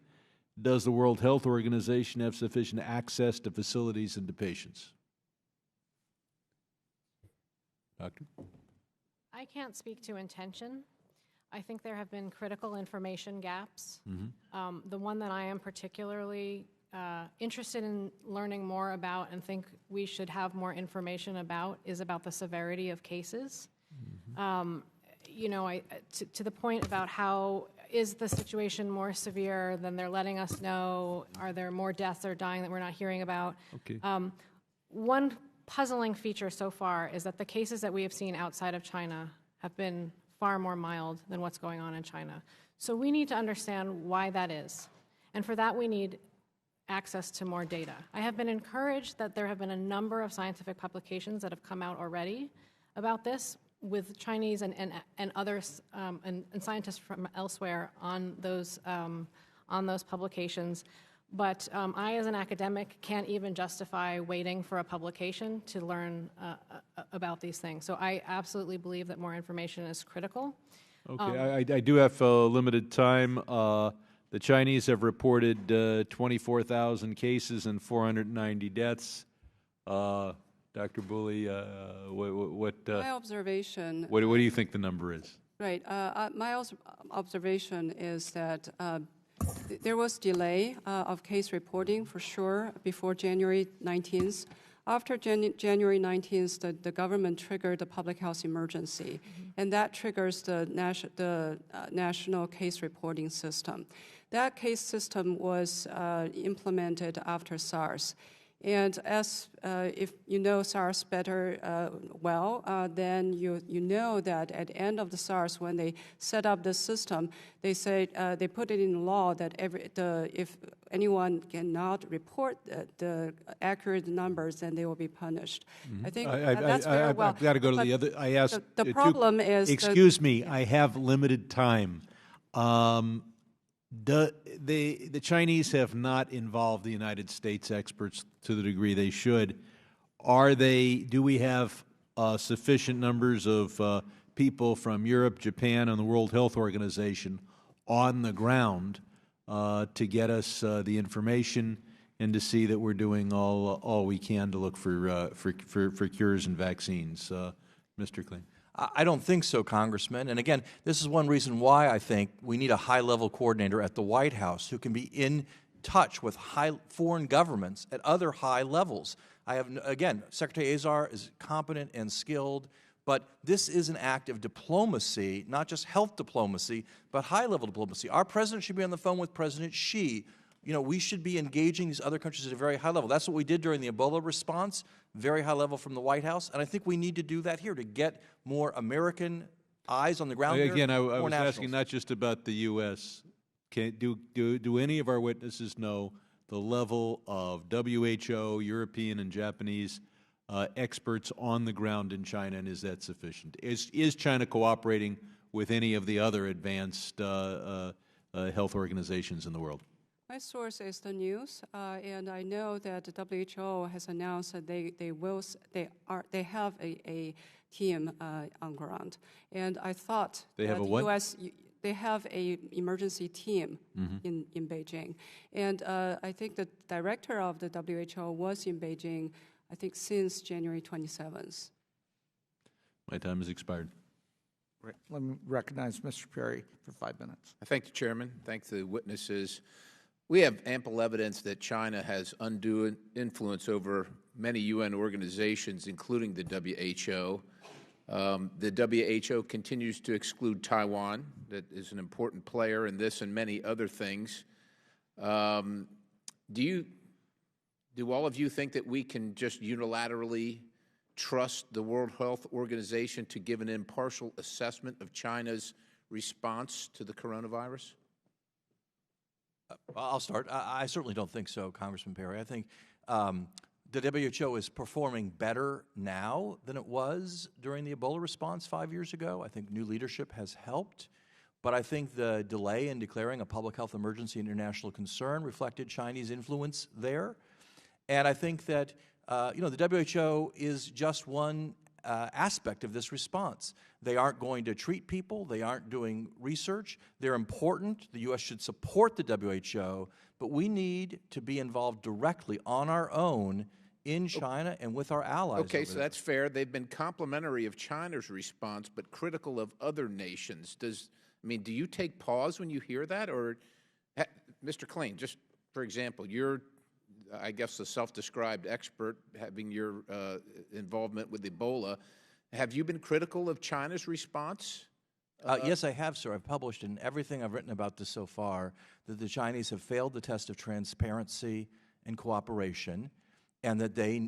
Does the World Health Organization have sufficient access to facilities and to patients? Doctor? I can't speak to intention. I think there have been critical information gaps. The one that I am particularly interested in learning more about and think we should have more information about is about the severity of cases. You know, to the point about how is the situation more severe than they're letting us know? Are there more deaths or dying that we're not hearing about? Okay. One puzzling feature so far is that the cases that we have seen outside of China have been far more mild than what's going on in China. So we need to understand why that is. And for that, we need access to more data. I have been encouraged that there have been a number of scientific publications that have come out already about this with Chinese and others and scientists from elsewhere on those publications. But I, as an academic, can't even justify waiting for a publication to learn about these things. So I absolutely believe that more information is critical. Okay, I do have limited time. The Chinese have reported 24,000 cases and 490 deaths. Dr. Bully, my observation. What do you think the number is? Right. My observation is that there was delay of case reporting for sure before January 19th. After January 19th, the government triggered the public health emergency, and that triggers the national case reporting system. That case system was implemented after SARS. And as if you know SARS better then you know that at the end of the SARS, when they set up the system, they say they put it in law that if anyone cannot report the accurate numbers, then they will be punished. I think that's very well. I've got to go to the other. I asked. The problem is. Excuse me, I have limited time. The Chinese have not involved the United States experts to the degree they should. Do we have sufficient numbers of people from Europe, Japan, and the World Health Organization on the ground to get us the information and to see that we're doing all we can to look for cures and vaccines? Mr. Kling. I don't think so, Congressman. And again, this is one reason why I think we need a high-level coordinator at the White House who can be in touch with foreign governments at other high levels. Secretary Azar is competent and skilled, but this is an act of diplomacy, not just health diplomacy, but high-level diplomacy. Our president should be on the phone with President Xi. You know, we should be engaging these other countries at a very high level. That's what we did during the Ebola response, very high level from the White House, and I think we need to do that here to get more American eyes on the ground. Again, I was asking not just about the U.S. Do any of our witnesses know the level of WHO, European, and Japanese experts on the ground in China, and is that sufficient? Is China cooperating with any of the other advanced health organizations in the world? My source is the news, and I know that the WHO has announced that they have a team on ground. And I thought they have a what? they have a emergency team in Beijing. And I think the director of the WHO was in Beijing, I think, since January 27th. My time has expired. Right. Let me recognize Mr. Perry for 5 minutes. I thank the Chairman. Thank the witnesses. We have ample evidence that China has undue influence over many UN organizations, including the WHO. The WHO continues to exclude Taiwan, that is an important player in this and many other things. Do all of you think that we can just unilaterally trust the World Health Organization to give an impartial assessment of China's response to the coronavirus? I'll start. I certainly don't think so, Congressman Perry. I think the WHO is performing better now than it was during the Ebola response 5 years ago. I think new leadership has helped. But I think the delay in declaring a public health emergency and international concern reflected Chinese influence there. And I think that the WHO is just one aspect of this response. They aren't going to treat people. They aren't doing research. They're important. The U.S. should support the WHO, but we need to be involved directly on our own in China and with our allies. Okay, so that's fair. They've been complimentary of China's response, but critical of other nations. Do you take pause when you hear that? Or, Mr. Klain, just for example, you're, I guess, a self-described expert, having your involvement with Ebola. Have you been critical of China's response? Yes, I have, sir. I've published in everything I've written about this so far that the Chinese have failed the test of transparency and cooperation, and that they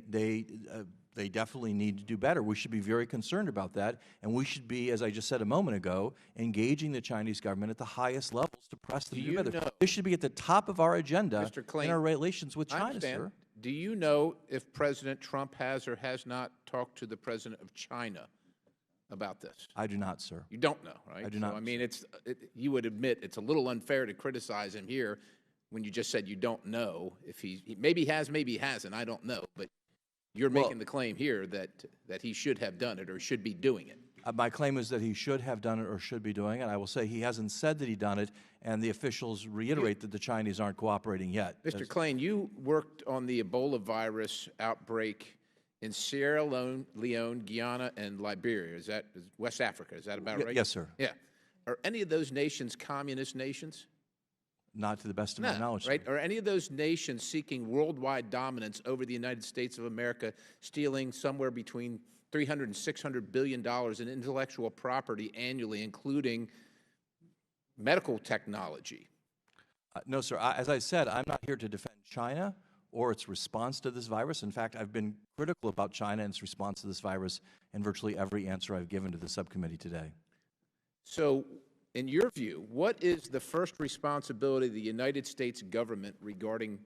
definitely need to do better. We should be very concerned about that, and we should be, as I just said a moment ago, engaging the Chinese government at the highest levels to press them to do better. This should be at the top of our agenda Mr. Klain, in our relations with China, sir. Do you know if President Trump has or has not talked to the President of China about this? I do not, sir. You don't know, right? I do not. So, I mean, you would admit it's a little unfair to criticize him here when you just said you don't know if maybe he has, maybe he hasn't. I don't know, but you're making the claim here that he should have done it or should be doing it. My claim is that he should have done it or should be doing it. I will say he hasn't said that he's done it, and the officials reiterate that the Chinese aren't cooperating yet. Mr. Klain, you worked on the Ebola virus outbreak in Sierra Leone, Guyana, and Liberia. Is West Africa? Is that about right? Yes, sir. Yeah. Are any of those nations communist nations? Not to the best of my knowledge, right? sir. Are any of those nations seeking worldwide dominance over the United States of America, stealing somewhere between $300 and $600 billion in intellectual property annually, including medical technology? No, sir. As I said, I'm not here to defend China or its response to this virus. In fact, I've been critical about China and its response to this virus in virtually every answer I've given to the subcommittee today. So, in your view, what is the first responsibility of the United States government regarding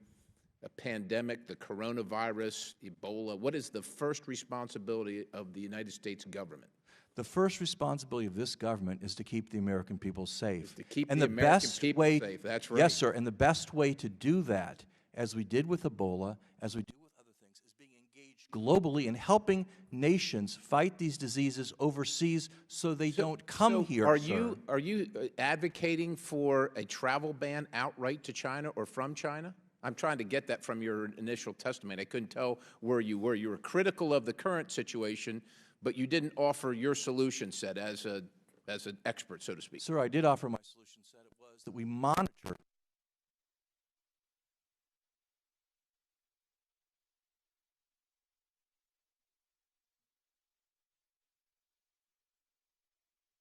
a pandemic, the coronavirus, Ebola? What is the first responsibility of the United States government? The first responsibility of this government is to keep the American people safe. To keep and the American best people way, safe, that's right. Yes, sir, and the best way to do that, as we did with Ebola, as we do with other things, is being engaged globally in helping nations fight these diseases overseas so they don't come here, are sir. Are you advocating for a travel ban outright to China or from China? I'm trying to get that from your initial testimony. I couldn't tell where you were. You were critical of the current situation, but you didn't offer your solution set as an expert, so to speak. Sir, I did offer my solution set. It was that we monitor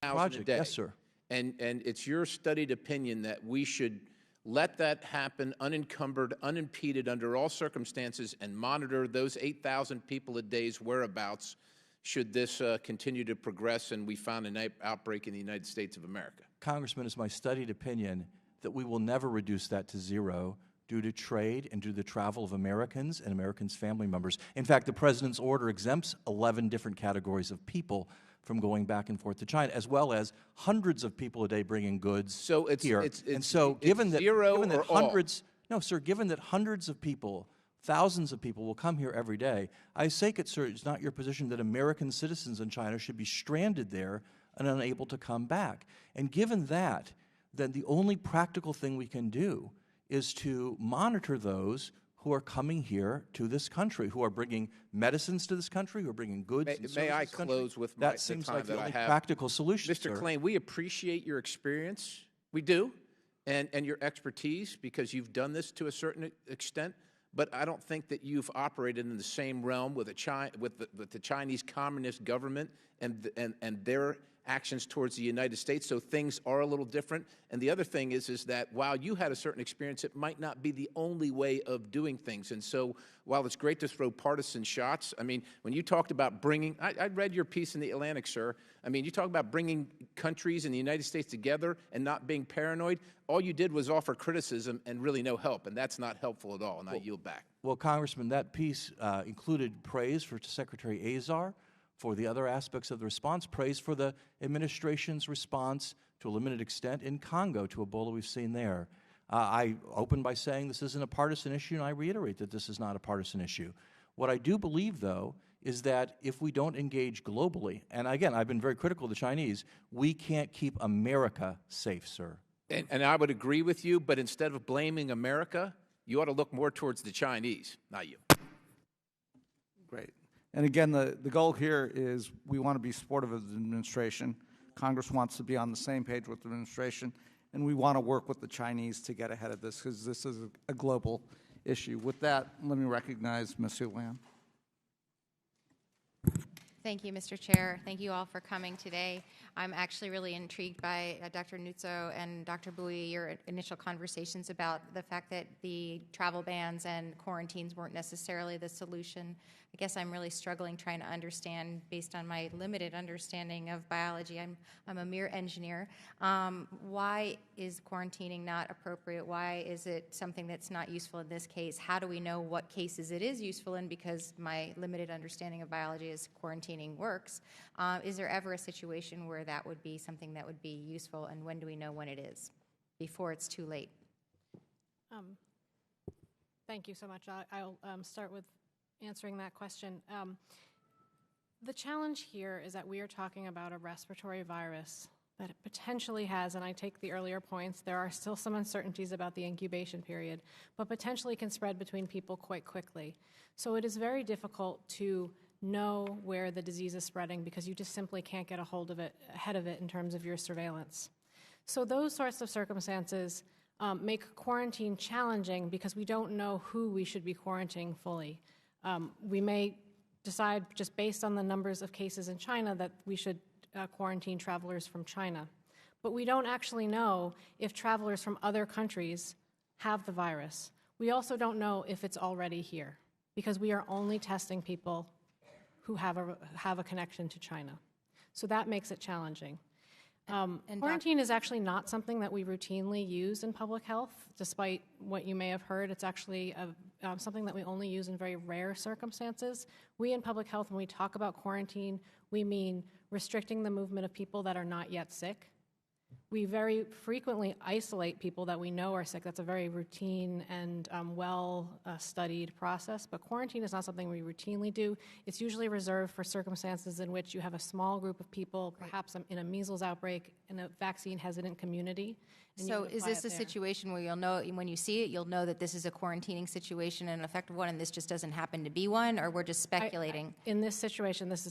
project. Yes, sir. And it's your studied opinion that we should let that happen unencumbered, unimpeded under all circumstances and monitor those 8,000 people a day's whereabouts should this continue to progress and we found an outbreak in the United States of America? Congressman, it's my studied opinion that we will never reduce that to zero due to trade and due to the travel of Americans and Americans' family members. In fact, the President's order exempts 11 different categories of people from going back and forth to China, as well as hundreds of people a day bringing goods here. Given that hundreds of people, thousands of people will come here every day, I say it, sir, it's not your position that American citizens in China should be stranded there and unable to come back. And given that, then the only practical thing we can do is to monitor those who are coming here to this country, who are bringing medicines to this country, who are bringing goods and services May I to this country. close with that the seems time like that the I only have? practical solution, Mr. sir. Klain, we appreciate your experience. We do, and your expertise, because you've done this to a certain extent. But I don't think that you've operated in the same realm with the Chinese Communist government and their actions towards the United States. So things are a little different. And the other thing is that while you had a certain experience, it might not be the only way of doing things. And so while it's great to throw partisan shots, I mean, when you talked about bringing, I read your piece in the Atlantic, sir. I mean, you talk about bringing countries in the United States together and not being paranoid. All you did was offer criticism and really no help, and that's not helpful at all, and I yield back. Well, Congressman, that piece included praise for Secretary Azar for the other aspects of the response, praise for the administration's response to a limited extent in Congo to Ebola we've seen there. I opened by saying this isn't a partisan issue, and I reiterate that this is not a partisan issue. What I do believe, though, is that if we don't engage globally, and again, I've been very critical of the Chinese, we can't keep America safe, sir. And I would agree with you, but instead of blaming America, you ought to look more towards the Chinese, not you. Great. And again, the goal here is we want to be supportive of the administration. Congress wants to be on the same page with the administration, and we want to work with the Chinese to get ahead of this because this is a global issue. With that, let me recognize Ms. Hulan. Thank you, Mr. Chair. Thank you all for coming today. I'm actually really intrigued by Dr. Nuzzo and Dr. Bui, your initial conversations about the fact that the travel bans and quarantines weren't necessarily the solution. I guess I'm really struggling trying to understand, based on my limited understanding of biology, I'm a mere engineer, why is quarantining not appropriate? Why is it something that's not useful in this case? How do we know what cases it is useful in? Because my limited understanding of biology is quarantining works. Is there ever a situation where that would be something that would be useful, and when do we know when it is, before it's too late? Thank you so much. I'll start with answering that question. The challenge here is that we are talking about a respiratory virus that it potentially has, and I take the earlier points, there are still some uncertainties about the incubation period, but potentially can spread between people quite quickly. So it is very difficult to know where the disease is spreading because you just simply can't get a hold of it, ahead of it in terms of your surveillance. So those sorts of circumstances make quarantine challenging because we don't know who we should be quarantining fully. We may decide, just based on the numbers of cases in China, that we should quarantine travelers from China. But we don't actually know if travelers from other countries have the virus. We also don't know if it's already here, because we are only testing people who have a connection to China. So that makes it challenging. Quarantine is actually not something that we routinely use in public health, despite what you may have heard. It's actually something that we only use in very rare circumstances. We in public health, when we talk about quarantine, we mean restricting the movement of people that are not yet sick. We very frequently isolate people that we know are sick. That's a very routine and well-studied process. But quarantine is not something we routinely do. It's usually reserved for circumstances in which you have a small group of people, perhaps in a measles outbreak, in a vaccine-hesitant community. So is this a situation where you'll know, when you see it, you'll know that this is a quarantining situation and an effective one, and this just doesn't happen to be one, or we're just speculating? In this situation, this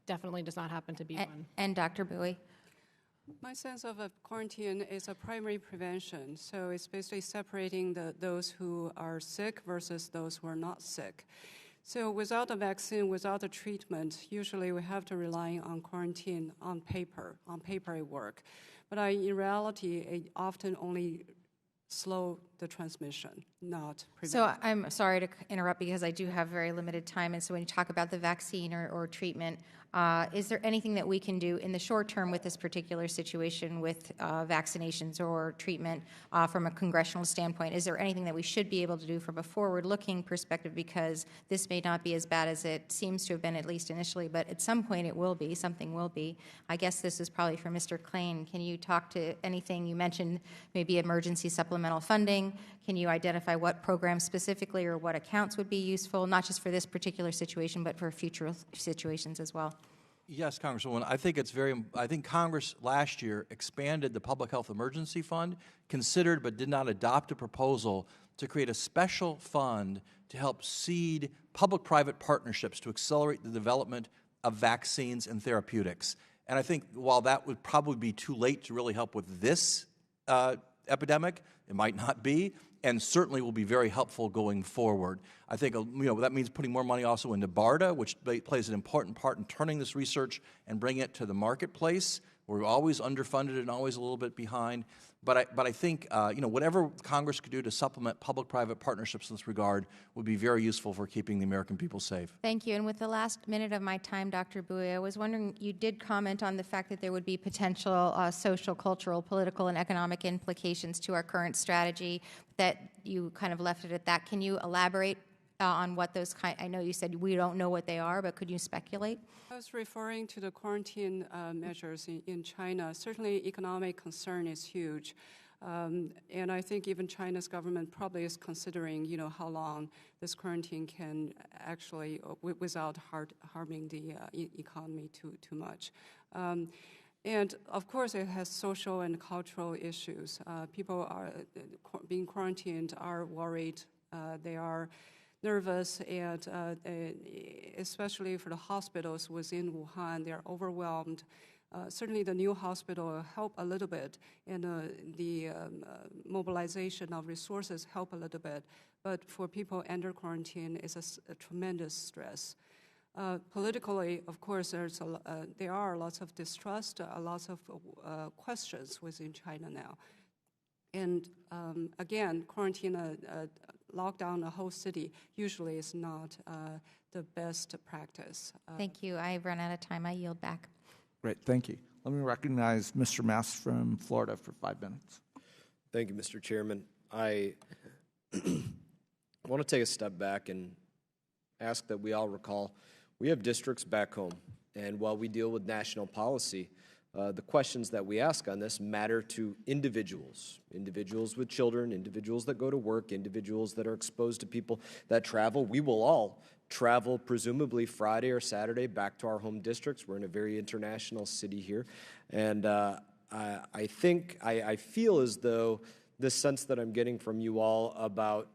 definitely does not happen to be one. And Dr. Bui? My sense of a quarantine is a primary prevention. So it's basically separating those who are sick versus those who are not sick. So without a vaccine, without a treatment, usually we have to rely on quarantine on paper. On paper it works. But in reality, it often only slow the transmission, not prevent. So I'm sorry to interrupt because I do have very limited time. And so when you talk about the vaccine or treatment, is there anything that we can do in the short term with this particular situation with vaccinations or treatment from a congressional standpoint? Is there anything that we should be able to do from a forward-looking perspective, because this may not be as bad as it seems to have been, at least initially, but at some point it will be, something will be. I guess this is probably for Mr. Klain. Can you talk to anything? You mentioned maybe emergency supplemental funding. Can you identify what programs specifically or what accounts would be useful, not just for this particular situation, but for future situations as well? Yes, Congresswoman. I think Congress last year expanded the Public Health Emergency Fund, considered but did not adopt a proposal to create a special fund to help seed public-private partnerships to accelerate the development of vaccines and therapeutics. And I think while that would probably be too late to really help with this epidemic, it might not be, and certainly will be very helpful going forward. I think that means putting more money also into BARDA, which plays an important part in turning this research and bringing it to the marketplace. We're always underfunded and always a little bit behind. But I think whatever Congress could do to supplement public-private partnerships in this regard would be very useful for keeping the American people safe. Thank you. And with the last minute of my time, Dr. Bouie, I was wondering, you did comment on the fact that there would be potential social, cultural, political, and economic implications to our current strategy, that you kind of left it at that. Can you elaborate on what those I know you said we don't know what they are, but could you speculate? I was referring to the quarantine measures in China. Certainly economic concern is huge. And I think even China's government probably is considering, how long this quarantine can actually, without harming the economy too much. And of course, it has social and cultural issues. People are being quarantined are worried. They are nervous, and especially for the hospitals within Wuhan, they're overwhelmed. Certainly the new hospital will help a little bit, and the mobilization of resources help a little bit. But for people under quarantine, it's a tremendous stress. Politically, of course, there are lots of distrust, lots of questions within China now. And again, quarantine, lockdown a whole city usually is not the best practice. Thank you. I've run out of time. I yield back. Great, thank you. Let me recognize Mr. Mass from Florida for 5 minutes. Thank you, Mr. Chairman. I want to take a step back and ask that we all recall we have districts back home, and while we deal with national policy, the questions that we ask on this matter to individuals with children, individuals that go to work, individuals that are exposed to people that travel. We will all travel presumably Friday or Saturday back to our home districts. We're in a very international city here. And I feel as though this sense that I'm getting from you all about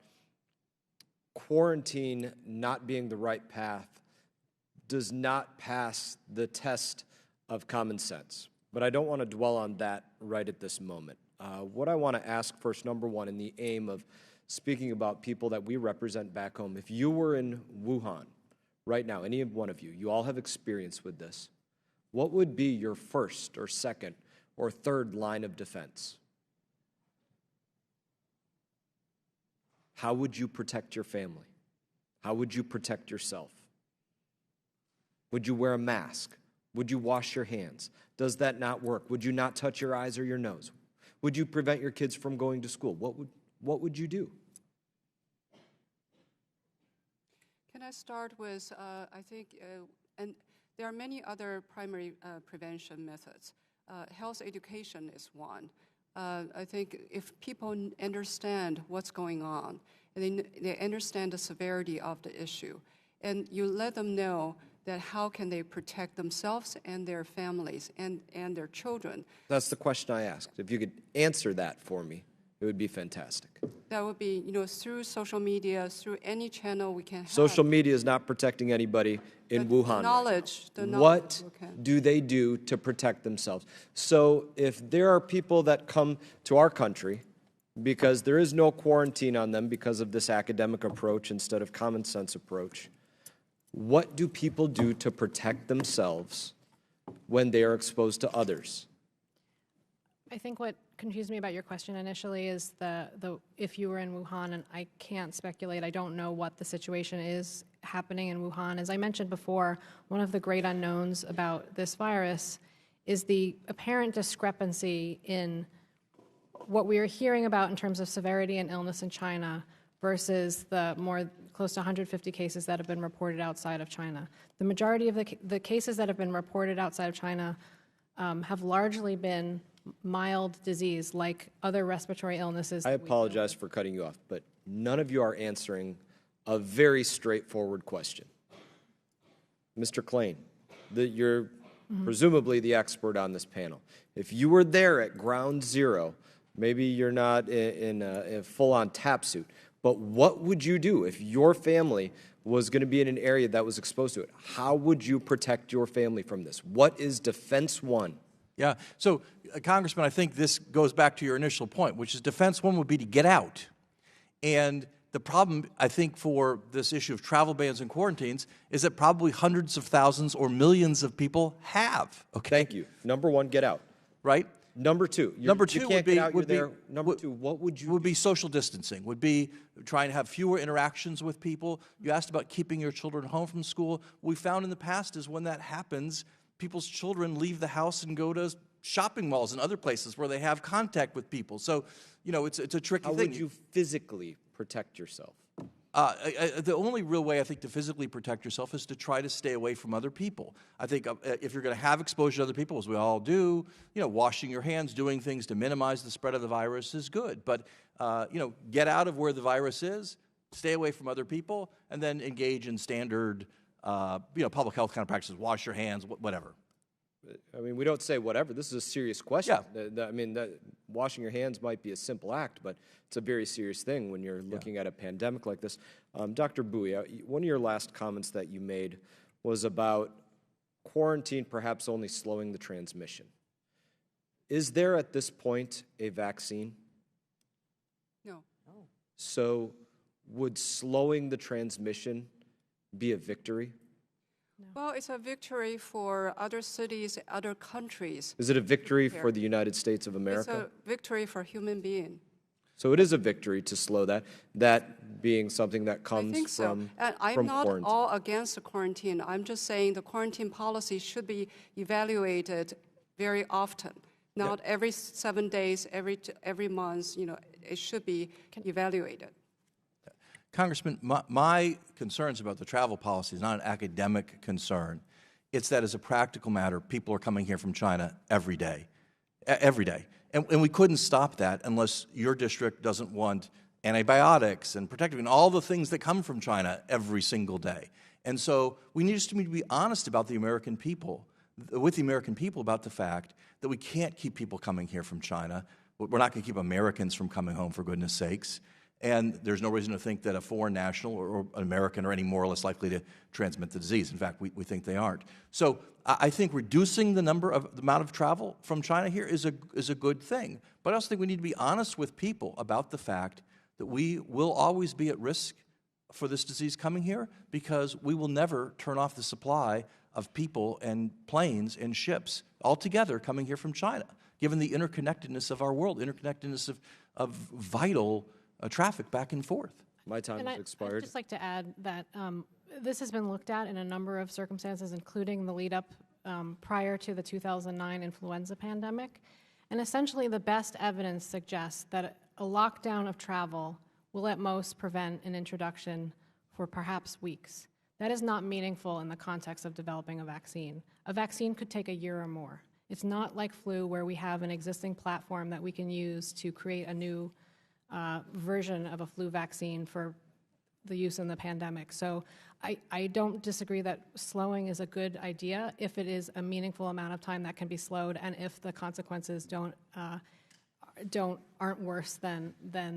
quarantine not being the right path does not pass the test of common sense. But I don't want to dwell on that right at this moment. What I want to ask first, number one, in the aim of speaking about people that we represent back home, if you were in Wuhan right now, any one of you, you all have experience with this, what would be your first or second or third line of defense? How would you protect your family? How would you protect yourself? Would you wear a mask? Would you wash your hands? Does that not work? Would you not touch your eyes or your nose? Would you prevent your kids from going to school? What would you do? Can I start with, I think, and there are many other primary prevention methods. Health education is one. I think if people understand what's going on, and they understand the severity of the issue, and you let them know that how can they protect themselves and their families and their children. That's the question I asked. If you could answer that for me, it would be fantastic. That would be, through social media, through any channel we can have. Social media is not protecting anybody in Wuhan. The knowledge. What do they do to protect themselves? So if there are people that come to our country because there is no quarantine on them because of this academic approach instead of common sense approach, what do people do to protect themselves when they are exposed to others? I think what confused me about your question initially is the if you were in Wuhan, and I can't speculate, I don't know what the situation is happening in Wuhan. As I mentioned before, one of the great unknowns about this virus is the apparent discrepancy in what we are hearing about in terms of severity and illness in China versus the more close to 150 cases that have been reported outside of China. The majority of the cases that have been reported outside of China have largely been mild disease, like other respiratory illnesses. I apologize for cutting you off, but none of you are answering a very straightforward question. Mr. Klain, presumably the expert on this panel. If you were there at ground zero, maybe you're not in a full-on TAP suit, but what would you do if your family was going to be in an area that was exposed to it? How would you protect your family from this? What is Defense One? Yeah. So, Congressman, I think this goes back to your initial point, which is Defense One would be to get out. And the problem, I think, for this issue of travel bans and quarantines is that probably hundreds of thousands or millions of people have. Okay. Thank you. Number one, get out. Right? Number two, Number two you can't would be, get out, would you're be there. Number two, what would you would be social distancing, would be trying to have fewer interactions with people. You asked about keeping your children home from school. What we found in the past is when that happens, people's children leave the house and go to shopping malls and other places where they have contact with people. So, you know, it's a tricky thing. How would you physically protect yourself? The only real way, I think, to physically protect yourself is to try to stay away from other people. I think if you're going to have exposure to other people, as we all do, you know, washing your hands, doing things to minimize the spread of the virus is good. But, you know, get out of where the virus is, stay away from other people, and then engage in standard, you know, public health kind of practices, wash your hands, whatever. I mean, we don't say whatever. This is a serious question. Yeah. I mean, washing your hands might be a simple act, but it's a very serious thing when you're looking at a pandemic like this. Dr. Bouie, one of your last comments that you made was about quarantine perhaps only slowing the transmission. Is there at this point a vaccine? No. So would slowing the transmission be a victory? Well, it's a victory for other cities, other countries. Is it a victory for the United States of America? It's a victory for human being. So it is a victory to slow that being something that comes I think so. from And I'm from not quarantine. all against the quarantine. I'm just saying the quarantine policy should be evaluated very often. Not every 7 days, every month. You know, it should be evaluated. Congressman, my concerns about the travel policy is not an academic concern. It's that as a practical matter, people are coming here from China every day. Every day. And we couldn't stop that unless your district doesn't want antibiotics and protective and all the things that come from China every single day. And so we need to be honest about the American people, with the American people about the fact that we can't keep people coming here from China. We're not going to keep Americans from coming home, for goodness sakes. And there's no reason to think that a foreign national or an American are any more or less likely to transmit the disease. In fact, we think they aren't. So I think reducing the amount of travel from China here is a good thing. But I also think we need to be honest with people about the fact that we will always be at risk for this disease coming here because we will never turn off the supply of people and planes and ships altogether coming here from China, given the interconnectedness of our world, interconnectedness of vital traffic back and forth. My time has expired. I'd just like to add that this has been looked at in a number of circumstances, including the lead-up prior to the 2009 influenza pandemic. And essentially, the best evidence suggests that a lockdown of travel will at most prevent an introduction for perhaps weeks. That is not meaningful in the context of developing a vaccine. A vaccine could take a year or more. It's not like flu where we have an existing platform that we can use to create a new version of a flu vaccine for the use in the pandemic. So I don't disagree that slowing is a good idea if it is a meaningful amount of time that can be slowed and if the consequences aren't worse than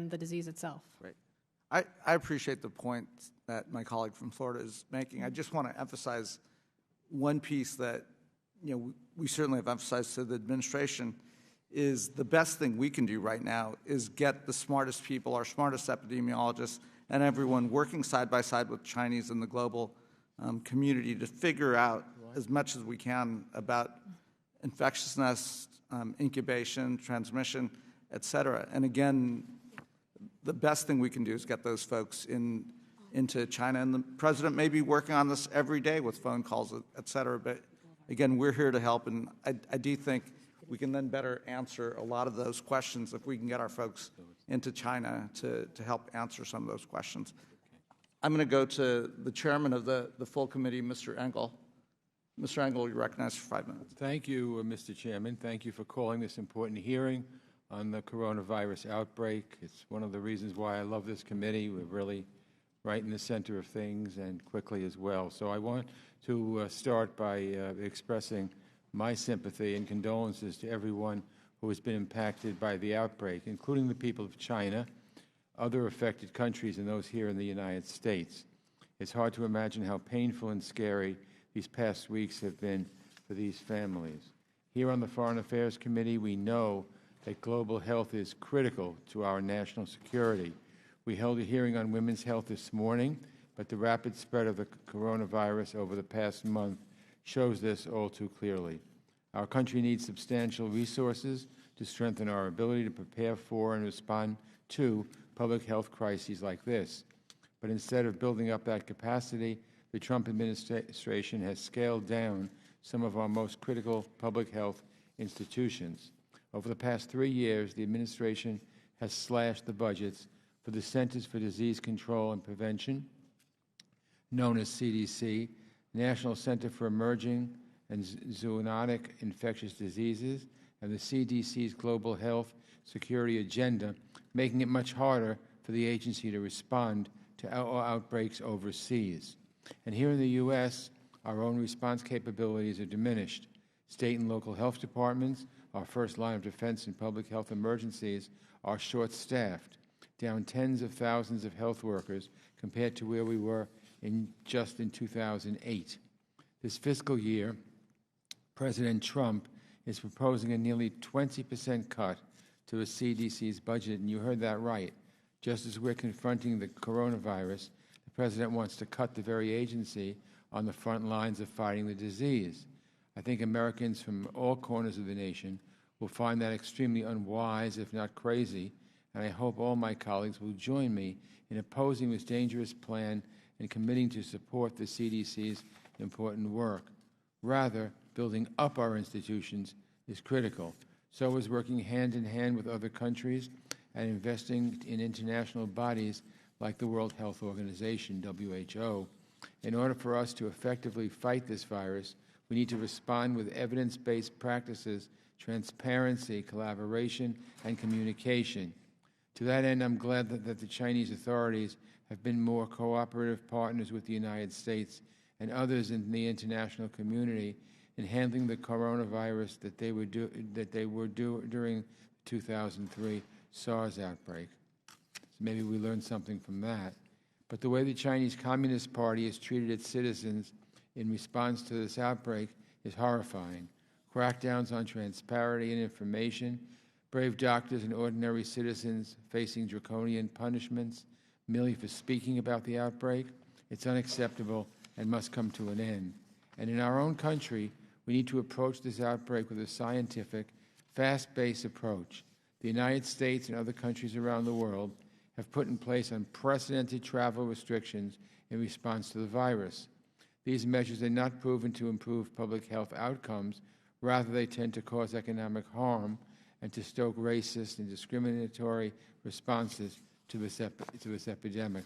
the disease itself. Right. I appreciate the point that my colleague from Florida is making. I just want to emphasize one piece that we certainly have emphasized to the administration is the best thing we can do right now is get the smartest people, our smartest epidemiologists, and everyone working side by side with Chinese and the global community to figure out as much as we can about infectiousness, incubation, transmission, et cetera. And again, the best thing we can do is get those folks into China. And the president may be working on this every day with phone calls, et cetera. But again, we're here to help. And I do think we can then better answer a lot of those questions if we can get our folks into China to help answer some of those questions. I'm going to go to the chairman of the full committee, Mr. Engel. Mr. Engel, you're recognized for 5 minutes. Thank you, Mr. Chairman. Thank you for calling this important hearing on the coronavirus outbreak. It's one of the reasons why I love this committee. We're really right in the center of things and quickly as well. So I want to start by expressing my sympathy and condolences to everyone who has been impacted by the outbreak, including the people of China, other affected countries, and those here in the United States. It's hard to imagine how painful and scary these past weeks have been for these families. Here on the Foreign Affairs Committee, we know that global health is critical to our national security. We held a hearing on women's health this morning, but the rapid spread of the coronavirus over the past month shows this all too clearly. Our country needs substantial resources to strengthen our ability to prepare for and respond to public health crises like this. But instead of building up that capacity, the Trump administration has scaled down some of our most critical public health institutions. Over the past 3 years, the administration has slashed the budgets for the Centers for Disease Control and Prevention, known as CDC, National Center for Emerging and Zoonotic Infectious Diseases, and the CDC's Global Health Security Agenda, making it much harder for the agency to respond to outbreaks overseas. And here in the U.S., our own response capabilities are diminished. State and local health departments, our first line of defense in public health emergencies, are short-staffed, down tens of thousands of health workers compared to where we were just in 2008. This fiscal year, President Trump is proposing a nearly 20% cut to the CDC's budget, and you heard that right. Just as we're confronting the coronavirus, the President wants to cut the very agency on the front lines of fighting the disease. I think Americans from all corners of the nation will find that extremely unwise, if not crazy, and I hope all my colleagues will join me in opposing this dangerous plan and committing to support the CDC's important work. Rather, building up our institutions is critical. So is working hand in hand with other countries and investing in international bodies like the World Health Organization, WHO. In order for us to effectively fight this virus, we need to respond with evidence-based practices, transparency, collaboration, and communication. To that end, I'm glad that the Chinese authorities have been more cooperative partners with the United States and others in the international community in handling the coronavirus that they were during the 2003 SARS outbreak. So maybe we learned something from that. But the way the Chinese Communist Party has treated its citizens in response to this outbreak is horrifying. Crackdowns on transparency and information, brave doctors and ordinary citizens facing draconian punishments merely for speaking about the outbreak, it's unacceptable and must come to an end. And in our own country, we need to approach this outbreak with a scientific, fast-paced approach. The United States and other countries around the world have put in place unprecedented travel restrictions in response to the virus. These measures are not proven to improve public health outcomes. Rather, they tend to cause economic harm and to stoke racist and discriminatory responses to this epidemic.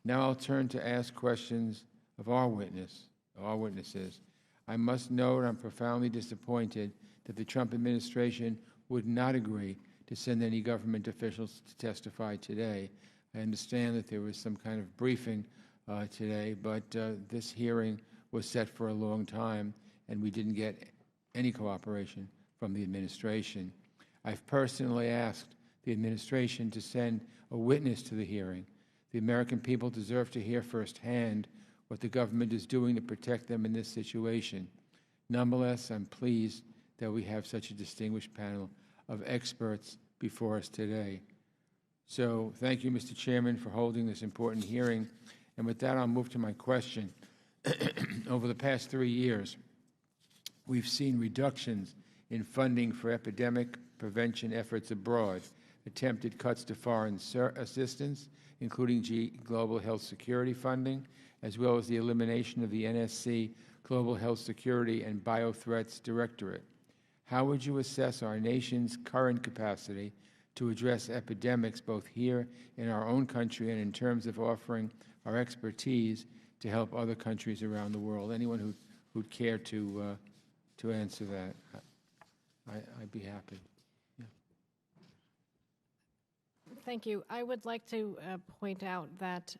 Now I'll turn to ask questions of our witnesses. I must note I'm profoundly disappointed that the Trump administration would not agree to send any government officials to testify today. I understand that there was some kind of briefing today, but this hearing was set for a long time, and we didn't get any cooperation from the administration. I've personally asked the administration to send a witness to the hearing. The American people deserve to hear firsthand what the government is doing to protect them in this situation. Nonetheless, I'm pleased that we have such a distinguished panel of experts before us today. So thank you, Mr. Chairman, for holding this important hearing. And with that, I'll move to my question. Over the past 3 years, we've seen reductions in funding for epidemic prevention efforts abroad, attempted cuts to foreign assistance, including global health security funding, as well as the elimination of the NSC Global Health Security and Biothreats Directorate. How would you assess our nation's current capacity to address epidemics both here in our own country and in terms of offering our expertise to help other countries around the world? Anyone who'd care to answer that, I'd be happy. Yeah. Thank you. I would like to point out that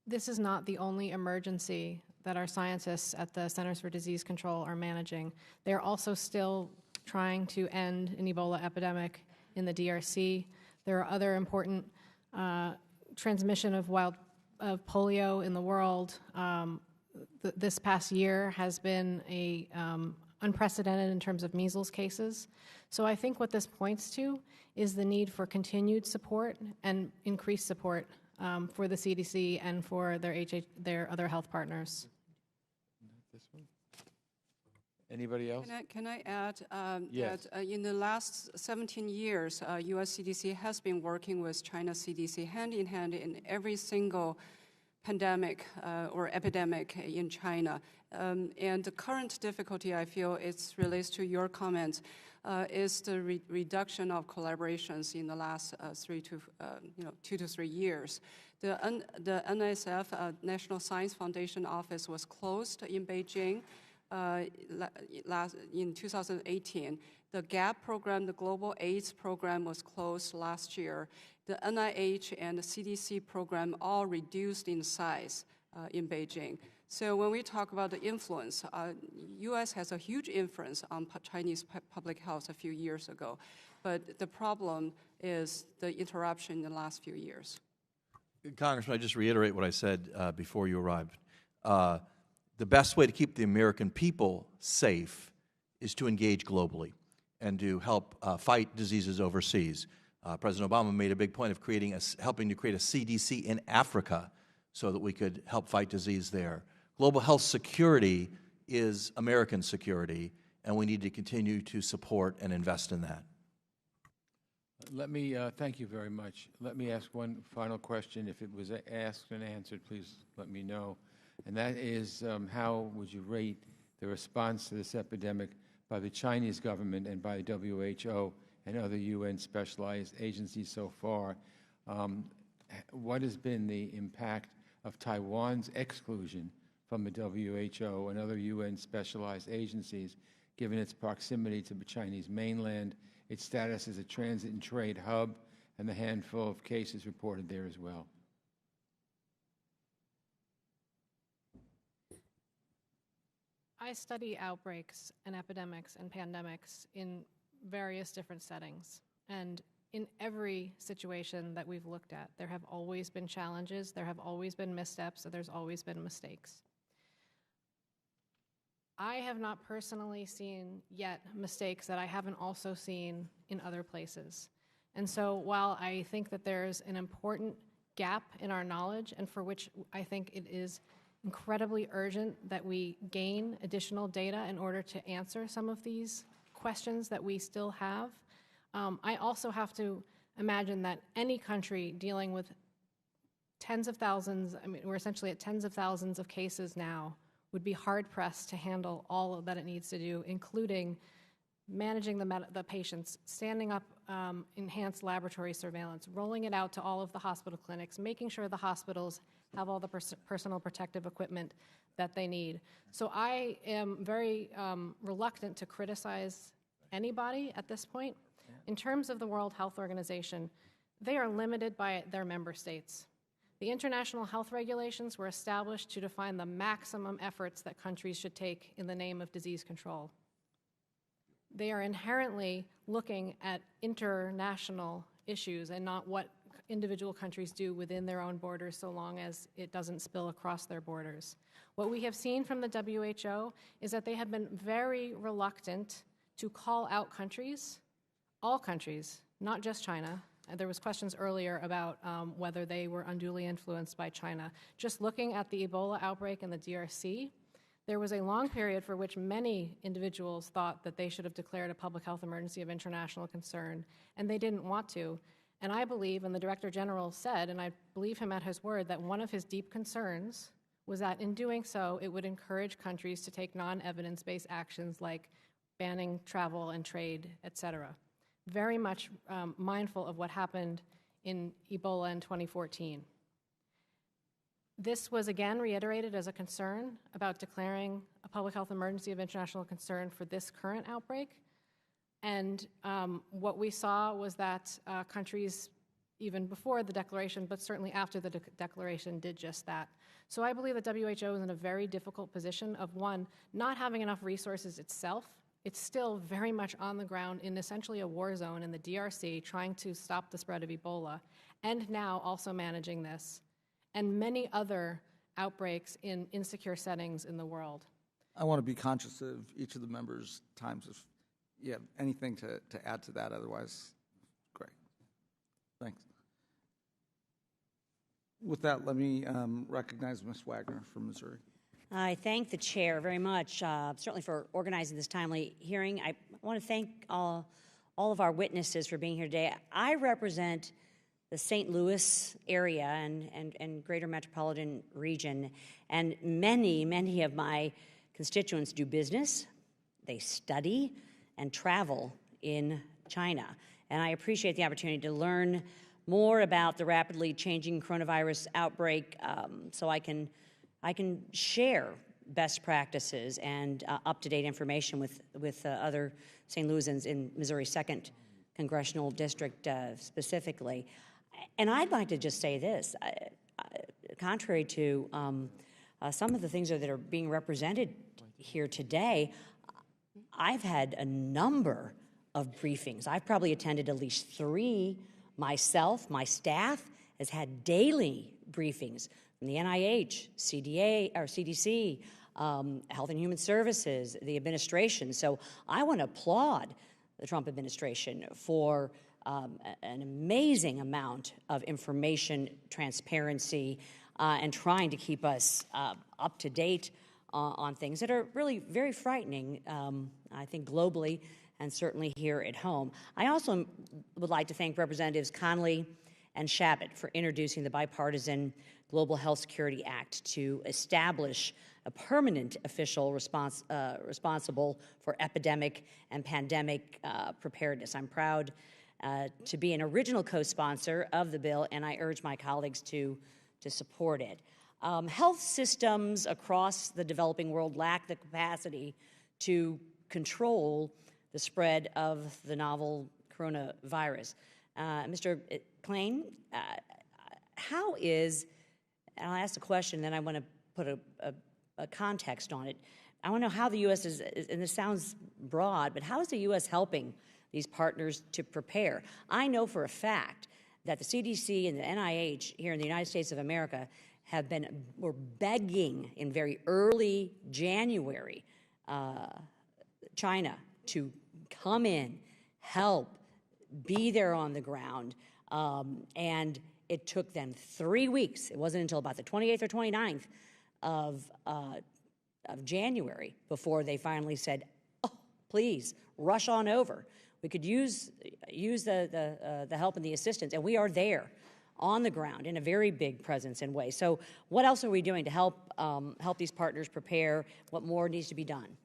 this is not the only emergency that our scientists at the Centers for Disease Control are managing. They're also still trying to end an Ebola epidemic in the DRC. There are other important transmission of polio in the world. This past year has been unprecedented in terms of measles cases. So I think what this points to is the need for continued support and increased support for the CDC and for their other health partners. This one? Anybody else? Can I add Yes. that in the last 17 years, U.S. CDC has been working with China CDC hand in hand in every single pandemic or epidemic in China. And the current difficulty, I feel, it relates to your comments, is the reduction of collaborations in the last 2 to 3 years. The NSF, National Science Foundation office, was closed in Beijing in 2018. The GAP program, the Global AIDS program, was closed last year. The NIH and the CDC program all reduced in size in Beijing. So when we talk about the influence, U.S. has a huge influence on Chinese public health a few years ago. But the problem is the interruption in the last few years. Congressman, I just reiterate what I said before you arrived. The best way to keep the American people safe is to engage globally and to help fight diseases overseas. President Obama made a big point of helping to create a CDC in Africa so that we could help fight disease there. Global health security is American security, and we need to continue to support and invest in that. Let me thank you very much. Let me ask one final question. If it was asked and answered, please let me know. And that is, how would you rate the response to this epidemic by the Chinese government and by WHO and other UN specialized agencies so far? What has been the impact of Taiwan's exclusion from the WHO and other UN specialized agencies, given its proximity to the Chinese mainland, its status as a transit and trade hub, and the handful of cases reported there as well? I study outbreaks and epidemics and pandemics in various different settings. And in every situation that we've looked at, there have always been challenges, there have always been missteps, and there's always been mistakes. I have not personally seen yet mistakes that I haven't also seen in other places. And so while I think that there's an important gap in our knowledge, and for which I think it is incredibly urgent that we gain additional data in order to answer some of these questions that we still have, I also have to imagine that any country dealing with tens of thousands, we're essentially at tens of thousands of cases now, would be hard-pressed to handle all that it needs to do, including managing the patients, standing up enhanced laboratory surveillance, rolling it out to all of the hospital clinics, making sure the hospitals have all the personal protective equipment that they need. So I am very reluctant to criticize anybody at this point. In terms of the World Health Organization, they are limited by their member states. The international health regulations were established to define the maximum efforts that countries should take in the name of disease control. They are inherently looking at international issues and not what individual countries do within their own borders, so long as it doesn't spill across their borders. What we have seen from the WHO is that they have been very reluctant to call out countries, all countries, not just China. There was questions earlier about whether they were unduly influenced by China. Just looking at the Ebola outbreak in the DRC, there was a long period for which many individuals thought that they should have declared a public health emergency of international concern, and they didn't want to. And I believe, and the Director General said, and I believe him at his word, that one of his deep concerns was that in doing so, it would encourage countries to take non-evidence-based actions like banning travel and trade, et cetera. Very much mindful of what happened in Ebola in 2014. This was again reiterated as a concern about declaring a public health emergency of international concern for this current outbreak. And what we saw was that countries even before the declaration, but certainly after the declaration did just that. So I believe that WHO is in a very difficult position of, one, not having enough resources itself. It's still very much on the ground in essentially a war zone in the DRC, trying to stop the spread of Ebola, and now also managing this, and many other outbreaks in insecure settings in the world. I want to be conscious of each of the members' times. If you have anything to add to that, otherwise, great. Thanks. With that, let me recognize Ms. Wagner from Missouri. I thank the chair very much, certainly for organizing this timely hearing. I want to thank all of our witnesses for being here today. I represent the St. Louis area and greater metropolitan region, and many of my constituents do business, they study, and travel in China. And I appreciate the opportunity to learn more about the rapidly changing coronavirus outbreak, so I can share best practices and up-to-date information with other St. Louisans in Missouri's 2nd Congressional District specifically. And I'd like to just say this, contrary to some of the things that are being represented here today, I've had a number of briefings. I've probably attended at least 3 myself. My staff has had daily briefings from the NIH, CDC, Health and Human Services, the administration. So I want to applaud the Trump administration for an amazing amount of information, transparency, and trying to keep us up to date on things that are really very frightening, I think, globally and certainly here at home. I also would like to thank Representatives Connolly and Shabbat for introducing the bipartisan Global Health Security Act to establish a permanent official responsible for epidemic and pandemic preparedness. I'm proud to be an original co-sponsor of the bill, and I urge my colleagues to support it. Health systems across the developing world lack the capacity to control the spread of the novel coronavirus. Mr. Klain, how is, and I'll ask the question, then I want to put a context on it. I want to know how the U.S. is, and this sounds broad, but how is the U.S. helping these partners to prepare? I know for a fact that the CDC and the NIH here in the United States of America were begging in very early January China to come in, help, be there on the ground, and it took them 3 weeks. It wasn't until about the 28th or 29th of January before they finally said, "Oh, please rush on over. We could use the help and the assistance," and we are there on the ground in a very big presence and way. So, what else are we doing to help these partners prepare? What more needs to be done?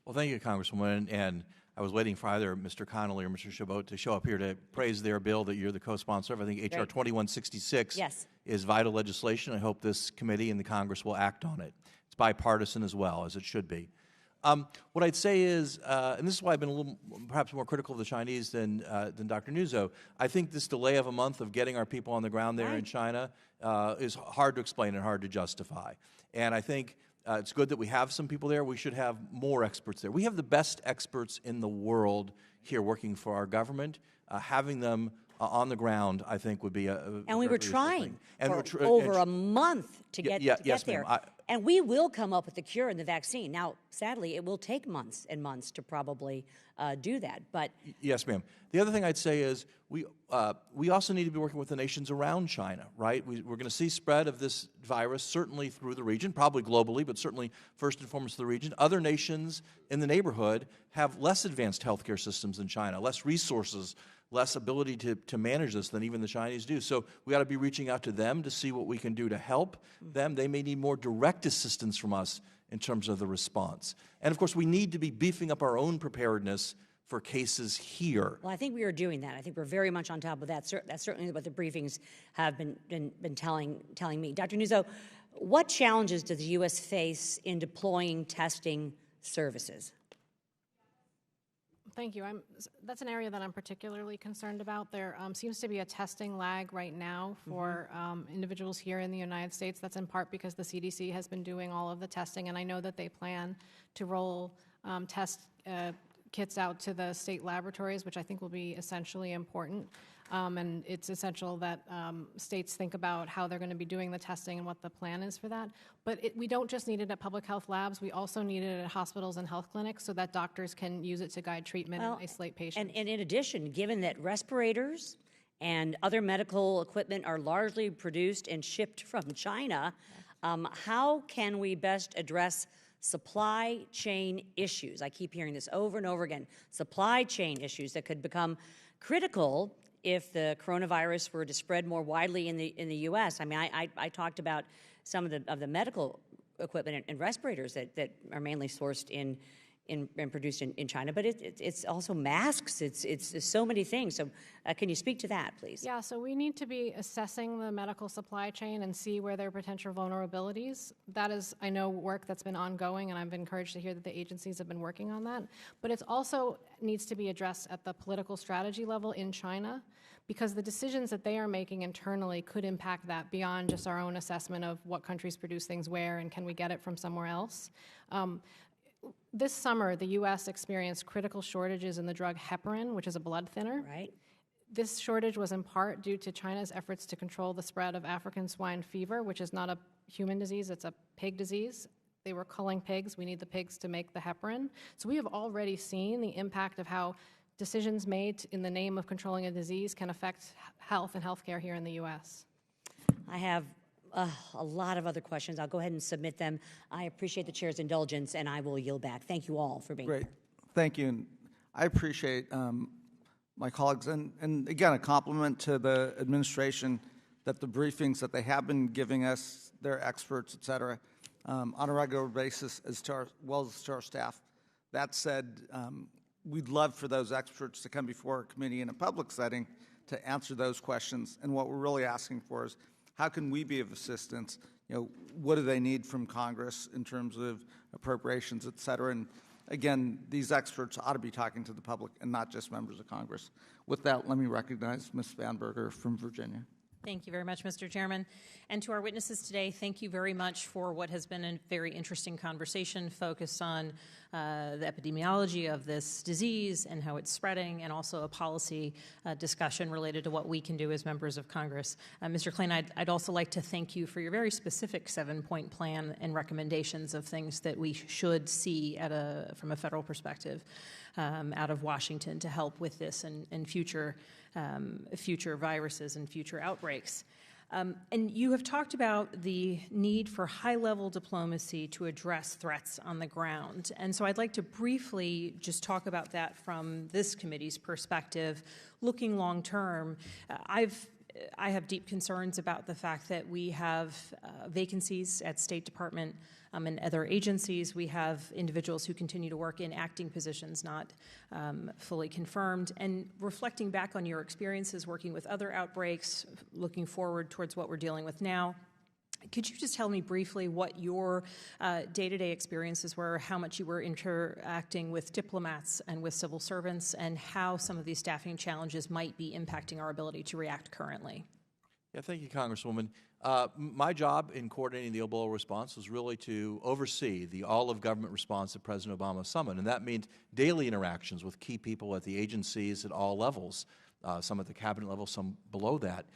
Well, thank you, Congresswoman. And I was waiting for either Mr. Connolly or Mr. Chabot to show up here to praise their bill that you're the co-sponsor of. I think H.R. 2166 is vital legislation. I hope this committee and the Congress will act on it. It's bipartisan as well, as it should be. What I'd say is, and this is why I've been a little perhaps more critical of the Chinese than Dr. Nuzzo, I think this delay of a month of getting our people on the ground there in China is hard to explain and hard to justify. And I think it's good that we have some people there. We should have more experts there. We have the best experts in the world here working for our government. Having them on the ground, I think, would be a and we were trying for over a month to get there. And we will come up with the cure and the vaccine. Now, sadly, it will take months and months to probably do that. But yes, ma'am. The other thing I'd say is we also need to be working with the nations around China, right? We're going to see spread of this virus certainly through the region, probably globally, but certainly first and foremost the region. Other nations in the neighborhood have less advanced healthcare systems than China, less resources, less ability to manage this than even the Chinese do. So we ought to be reaching out to them to see what we can do to help them. They may need more direct assistance from us in terms of the response. And of course, we need to be beefing up our own preparedness for cases here. Well, I think we are doing that. I think we're very much on top of that. That's certainly what the briefings have been telling me. Dr. Nuzzo, what challenges does the U.S. face in deploying testing services? thank you. That's an area that I'm particularly concerned about. There seems to be a testing lag right now for individuals here in the United States. That's in part because the CDC has been doing all of the testing, and I know that they plan to roll test kits out to the state laboratories, which I think will be essentially important. And it's essential that states think about how they're going to be doing the testing and what the plan is for that. But we don't just need it at public health labs. We also need it at hospitals and health clinics so that doctors can use it to guide treatment and isolate patients. And in addition, given that respirators and other medical equipment are largely produced and shipped from China, how can we best address supply chain issues? I keep hearing this over and over again. Supply chain issues that could become critical if the coronavirus were to spread more widely in the U.S. I mean, I talked about some of the medical equipment and respirators that are mainly sourced and produced in China, but it's also masks. It's so many things. So can you speak to that, please? Yeah, so we need to be assessing the medical supply chain and see where there are potential vulnerabilities. That is, I know, work that's been ongoing, and I've been encouraged to hear that the agencies have been working on that. But it also needs to be addressed at the political strategy level in China, because the decisions that they are making internally could impact that beyond just our own assessment of what countries produce things where and can we get it from somewhere else. This summer, the U.S. experienced critical shortages in the drug heparin, which is a blood thinner. Right. This shortage was in part due to China's efforts to control the spread of African swine fever, which is not a human disease, it's a pig disease. They were culling pigs. We need the pigs to make the heparin. So we have already seen the impact of how decisions made in the name of controlling a disease can affect health and healthcare here in the U.S. I have a lot of other questions. I'll go ahead and submit them. I appreciate the chair's indulgence, and I will yield back. Thank you all for being here. Great. Thank you. And I appreciate my colleagues. And again, a compliment to the administration that the briefings that they have been giving us, their experts, et cetera, on a regular basis, as well as to our staff. That said, we'd love for those experts to come before a committee in a public setting to answer those questions. And what we're really asking for is, how can we be of assistance? You know, what do they need from Congress in terms of appropriations, et cetera? And again, these experts ought to be talking to the public and not just members of Congress. With that, let me recognize Ms. Vanberger from Virginia. Thank you very much, Mr. Chairman. And to our witnesses today, thank you very much for what has been a very interesting conversation focused on the epidemiology of this disease and how it's spreading, and also a policy discussion related to what we can do as members of Congress. Mr. Klain, I'd also like to thank you for your very specific 7-point plan and recommendations of things that we should see from a federal perspective out of Washington to help with this and future viruses and future outbreaks. And you have talked about the need for high-level diplomacy to address threats on the ground. And so I'd like to briefly just talk about that from this committee's perspective. Looking long-term, I have deep concerns about the fact that we have vacancies at State Department and other agencies. We have individuals who continue to work in acting positions, not fully confirmed. And reflecting back on your experiences working with other outbreaks, looking forward towards what we're dealing with now, could you just tell me briefly what your day-to-day experiences were, how much you were interacting with diplomats and with civil servants, and how some of these staffing challenges might be impacting our ability to react currently? Yeah, thank you, Congresswoman. My job in coordinating the Ebola response was really to oversee the all-of-government response at President Obama's summit, and that means daily interactions with key people at the agencies at all levels, some at the cabinet level, some below that.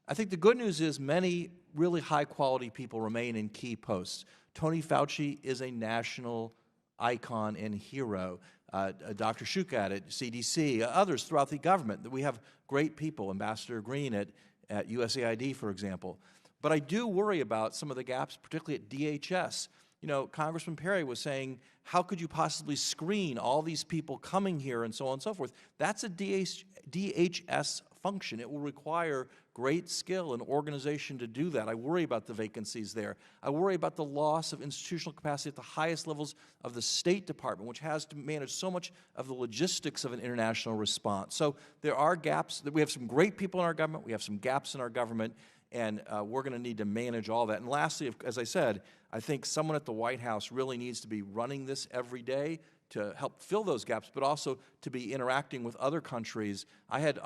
I think the good news is many really high-quality people remain in key posts. Tony Fauci is a national icon and hero. Dr. Shukat at CDC, others throughout the government. We have great people, Ambassador Green at USAID, for example. But I do worry about some of the gaps, particularly at DHS. You know, Congressman Perry was saying, how could you possibly screen all these people coming here and so on and so forth? That's a DHS function. It will require great skill and organization to do that. I worry about the vacancies there. I worry about the loss of institutional capacity at the highest levels of the State Department, which has to manage so much of the logistics of an international response. So there are gaps. We have some great people in our government. We have some gaps in our government. And we're going to need to manage all that. And lastly, as I said, I think someone at the White House really needs to be running this every day to help fill those gaps, but also to be interacting with other countries. I had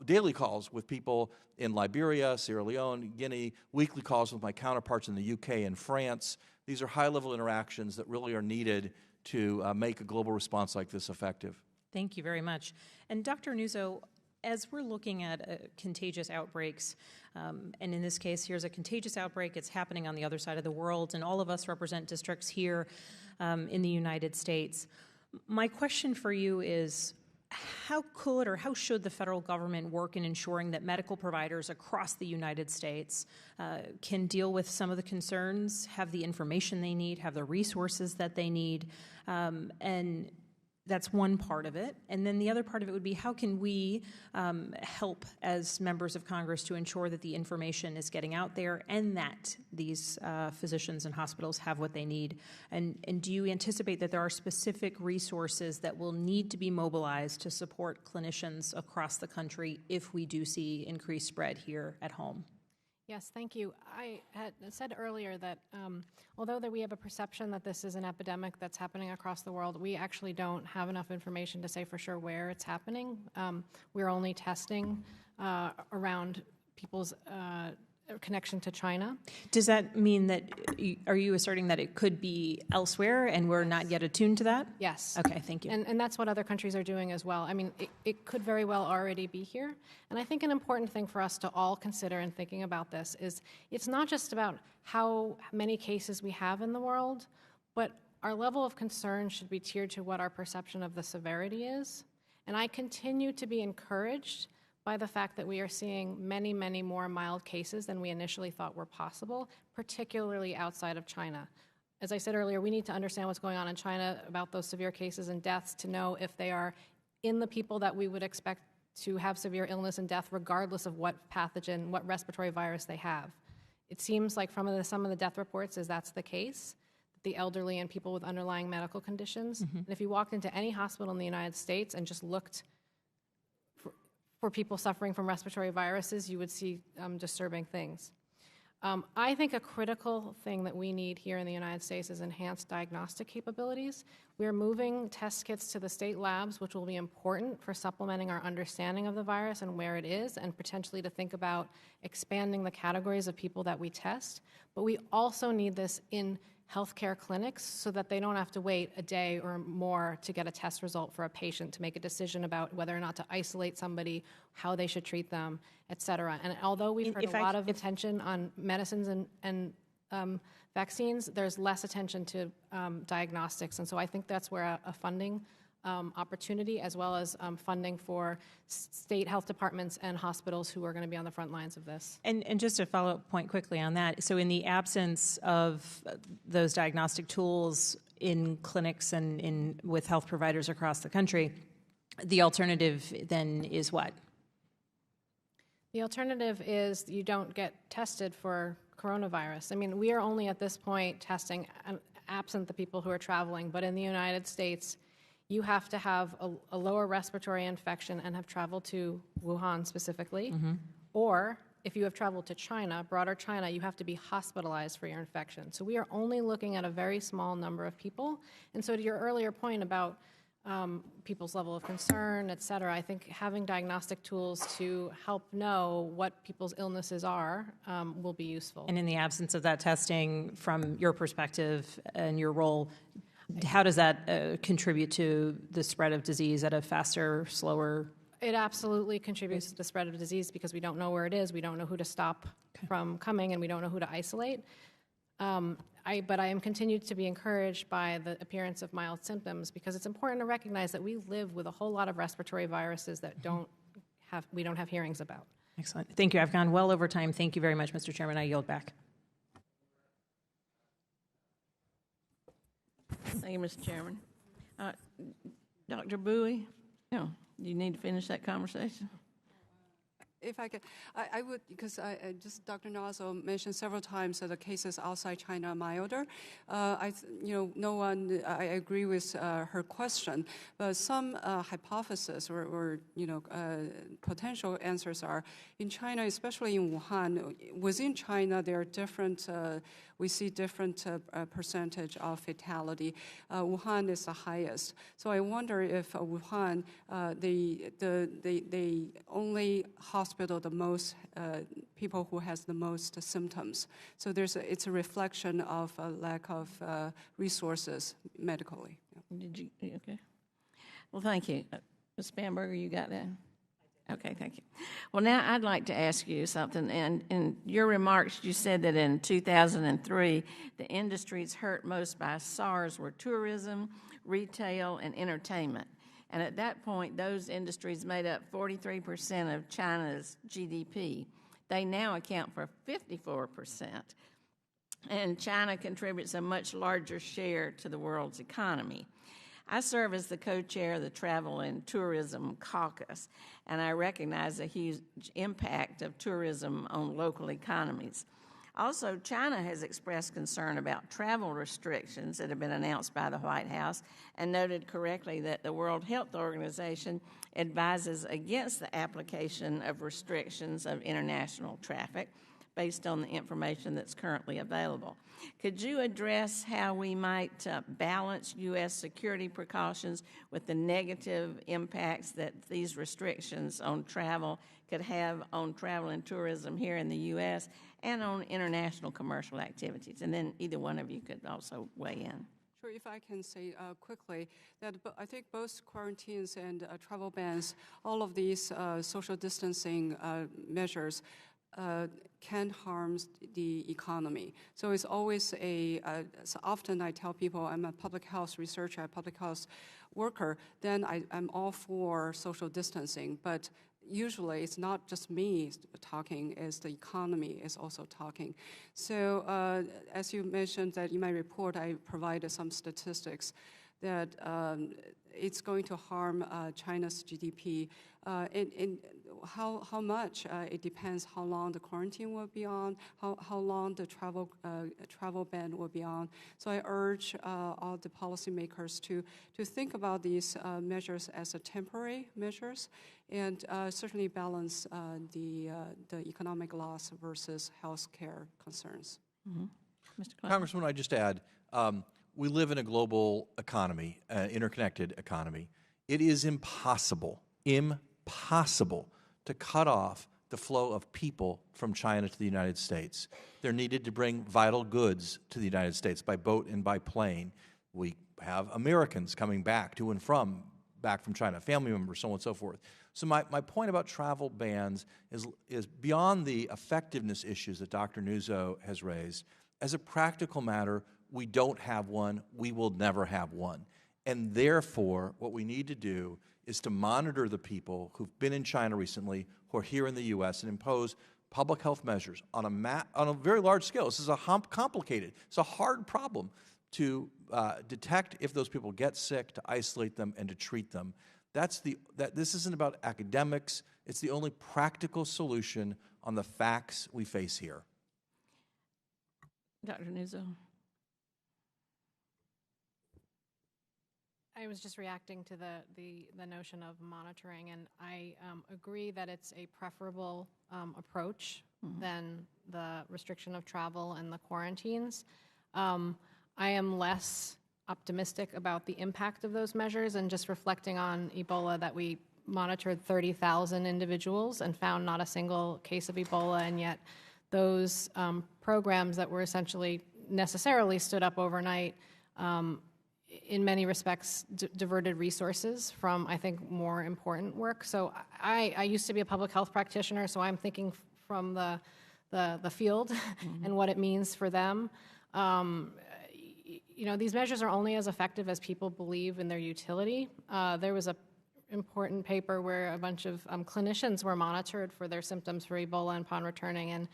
daily calls with people in Liberia, Sierra Leone, Guinea, weekly calls with my counterparts in the UK and France. These are high-level interactions that really are needed to make a global response like this effective. Thank you very much. And Dr. Nuzzo, as we're looking at contagious outbreaks, and in this case, here's a contagious outbreak, it's happening on the other side of the world, and all of us represent districts here in the United States. My question for you is, how could or how should the federal government work in ensuring that medical providers across the United States can deal with some of the concerns, have the information they need, have the resources that they need, and that's one part of it. And then the other part of it would be, how can we help as members of Congress to ensure that the information is getting out there and that these physicians and hospitals have what they need? And do you anticipate that there are specific resources that will need to be mobilized to support clinicians across the country if we do see increased spread here at home? Yes, thank you. I had said earlier that although we have a perception that this is an epidemic that's happening across the world, we actually don't have enough information to say for sure where it's happening. We're only testing around people's connection to China. Does that mean that, are you asserting that it could be elsewhere and we're not yet attuned to that? Yes. Okay, thank you. And that's what other countries are doing as well. I mean, it could very well already be here. And I think an important thing for us to all consider in thinking about this is it's not just about how many cases we have in the world, but our level of concern should be tiered to what our perception of the severity is. And I continue to be encouraged by the fact that we are seeing many, many more mild cases than we initially thought were possible, particularly outside of China. As I said earlier, we need to understand what's going on in China about those severe cases and deaths to know if they are in the people that we would expect to have severe illness and death regardless of what pathogen, what respiratory virus they have. It seems like from some of the death reports is that's the case, the elderly and people with underlying medical conditions. And if you walked into any hospital in the United States and just looked for people suffering from respiratory viruses, you would see disturbing things. I think a critical thing that we need here in the United States is enhanced diagnostic capabilities. We're moving test kits to the state labs, which will be important for supplementing our understanding of the virus and where it is, and potentially to think about expanding the categories of people that we test. But we also need this in healthcare clinics so that they don't have to wait a day or more to get a test result for a patient to make a decision about whether or not to isolate somebody, how they should treat them, et cetera. And although we've heard a lot of attention on medicines and vaccines, there's less attention to diagnostics. And so I think that's where a funding opportunity, as well as funding for state health departments and hospitals who are going to be on the front lines of this. And just a follow-up point quickly on that. So in the absence of those diagnostic tools in clinics and with health providers across the country, the alternative then is what? The alternative is you don't get tested for coronavirus. I mean, we are only at this point testing absent the people who are traveling, but in the United States, you have to have a lower respiratory infection and have traveled to Wuhan specifically, or if you have traveled to China, broader China, you have to be hospitalized for your infection. So we are only looking at a very small number of people. And so to your earlier point about people's level of concern, et cetera, I think having diagnostic tools to help know what people's illnesses are will be useful. And in the absence of that testing, from your perspective and your role, how does that contribute to the spread of disease at a faster, slower? It absolutely contributes to the spread of disease because we don't know where it is, we don't know who to stop from coming, and we don't know who to isolate. But I am continued to be encouraged by the appearance of mild symptoms because it's important to recognize that we live with a whole lot of respiratory viruses that we don't have hearings about. Excellent. Thank you. I've gone well over time. Thank you very much, Mr. Chairman. I yield back. Thank you, Mr. Chairman. Dr. Bowie, no, you need to finish that conversation. If I could, I would, because Dr. Nazo mentioned several times that the cases outside China are milder. I agree with her question, but some hypothesis or potential answers are, in China, especially in Wuhan, within China, there are different, we see different percentage of fatality. Wuhan is the highest. So I wonder if Wuhan, the only hospital, the most people who has the most symptoms. So it's a reflection of a lack of resources medically. Did you, okay. Well, thank you. Ms. Bamberger, you got that? Okay, thank you. Well, now I'd like to ask you something. And in your remarks, you said that in 2003, the industries hurt most by SARS were tourism, retail, and entertainment. And at that point, those industries made up 43% of China's GDP. They now account for 54%. And China contributes a much larger share to the world's economy. I serve as the co-chair of the Travel and Tourism Caucus, and I recognize the huge impact of tourism on local economies. Also, China has expressed concern about travel restrictions that have been announced by the White House and noted correctly that the World Health Organization advises against the application of restrictions of international traffic based on the information that's currently available. Could you address how we might balance U.S. security precautions with the negative impacts that these restrictions on travel could have on travel and tourism here in the U.S. and on international commercial activities? And then either one of you could also weigh in. Sure, if I can say quickly that I think both quarantines and travel bans, all of these social distancing measures can harm the economy. So it's always so often I tell people I'm a public health researcher, a public health worker, then I'm all for social distancing. But usually it's not just me talking, it's the economy is also talking. So as you mentioned that in my report, I provided some statistics that it's going to harm China's GDP. And how much? It depends how long the quarantine will be on, how long the travel ban will be on. So I urge all the policymakers to think about these measures as a temporary measures, and certainly balance the economic loss versus health care concerns. Mm-hmm. Mr. Congresswoman, I just add, we live in a global economy, interconnected economy. It is impossible to cut off the flow of people from China to the United States. They're needed to bring vital goods to the United States by boat and by plane. We have Americans coming back to and from, back from China, family members, so on and so forth. So my point about travel bans is beyond the effectiveness issues that Dr. Nuzzo has raised. As a practical matter, we don't have one. We will never have one. And therefore, what we need to do is to monitor the people who've been in China recently, who are here in the U.S., and impose public health measures on a very large scale. This is complicated. It's a hard problem to detect if those people get sick, to isolate them, and to treat them. This isn't about academics. It's the only practical solution on the facts we face here. Dr. Nuzzo. I was just reacting to the notion of monitoring, and I agree that it's a preferable approach than the restriction of travel and the quarantines. I am less optimistic about the impact of those measures, and just reflecting on Ebola, that we monitored 30,000 individuals and found not a single case of Ebola, and yet those programs that were essentially necessarily stood up overnight in many respects diverted resources from, I think, more important work. So I used to be a public health practitioner, so I'm thinking from the field and what it means for them. These measures are only as effective as people believe in their utility. There was an important paper where a bunch of clinicians were monitored for their symptoms for Ebola upon returning, and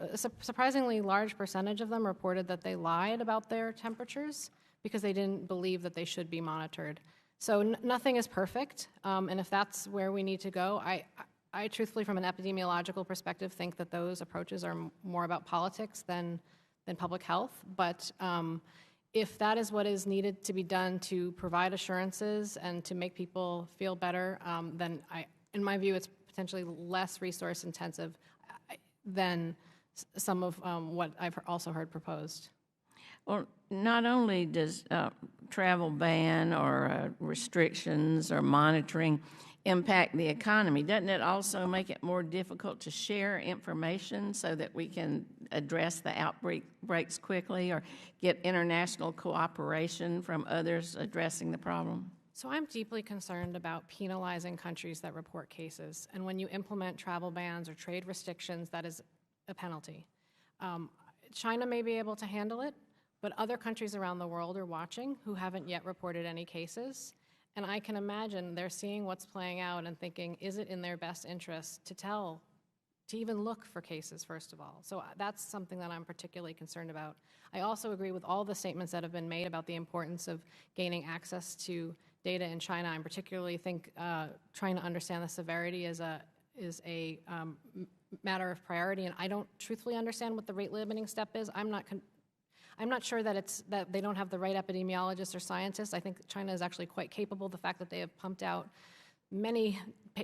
a surprisingly large percentage of them reported that they lied about their temperatures because they didn't believe that they should be monitored. So nothing is perfect, and if that's where we need to go, I truthfully, from an epidemiological perspective, think that those approaches are more about politics than public health. But if that is what is needed to be done to provide assurances and to make people feel better, then in my view, it's potentially less resource intensive than some of what I've also heard proposed. Well, not only does travel ban or restrictions or monitoring impact the economy, doesn't it also make it more difficult to share information so that we can address the outbreaks quickly or get international cooperation from others addressing the problem? So I'm deeply concerned about penalizing countries that report cases. And when you implement travel bans or trade restrictions, that is a penalty. China may be able to handle it, but other countries around the world are watching who haven't yet reported any cases. And I can imagine they're seeing what's playing out and thinking, is it in their best interest to even look for cases, first of all? So that's something that I'm particularly concerned about. I also agree with all the statements that have been made about the importance of gaining access to data in China. I particularly think trying to understand the severity is a matter of priority, and I don't truthfully understand what the rate-limiting step is. I'm not sure that that they don't have the right epidemiologists or scientists. I think China is actually quite capable. The fact that they have pumped out many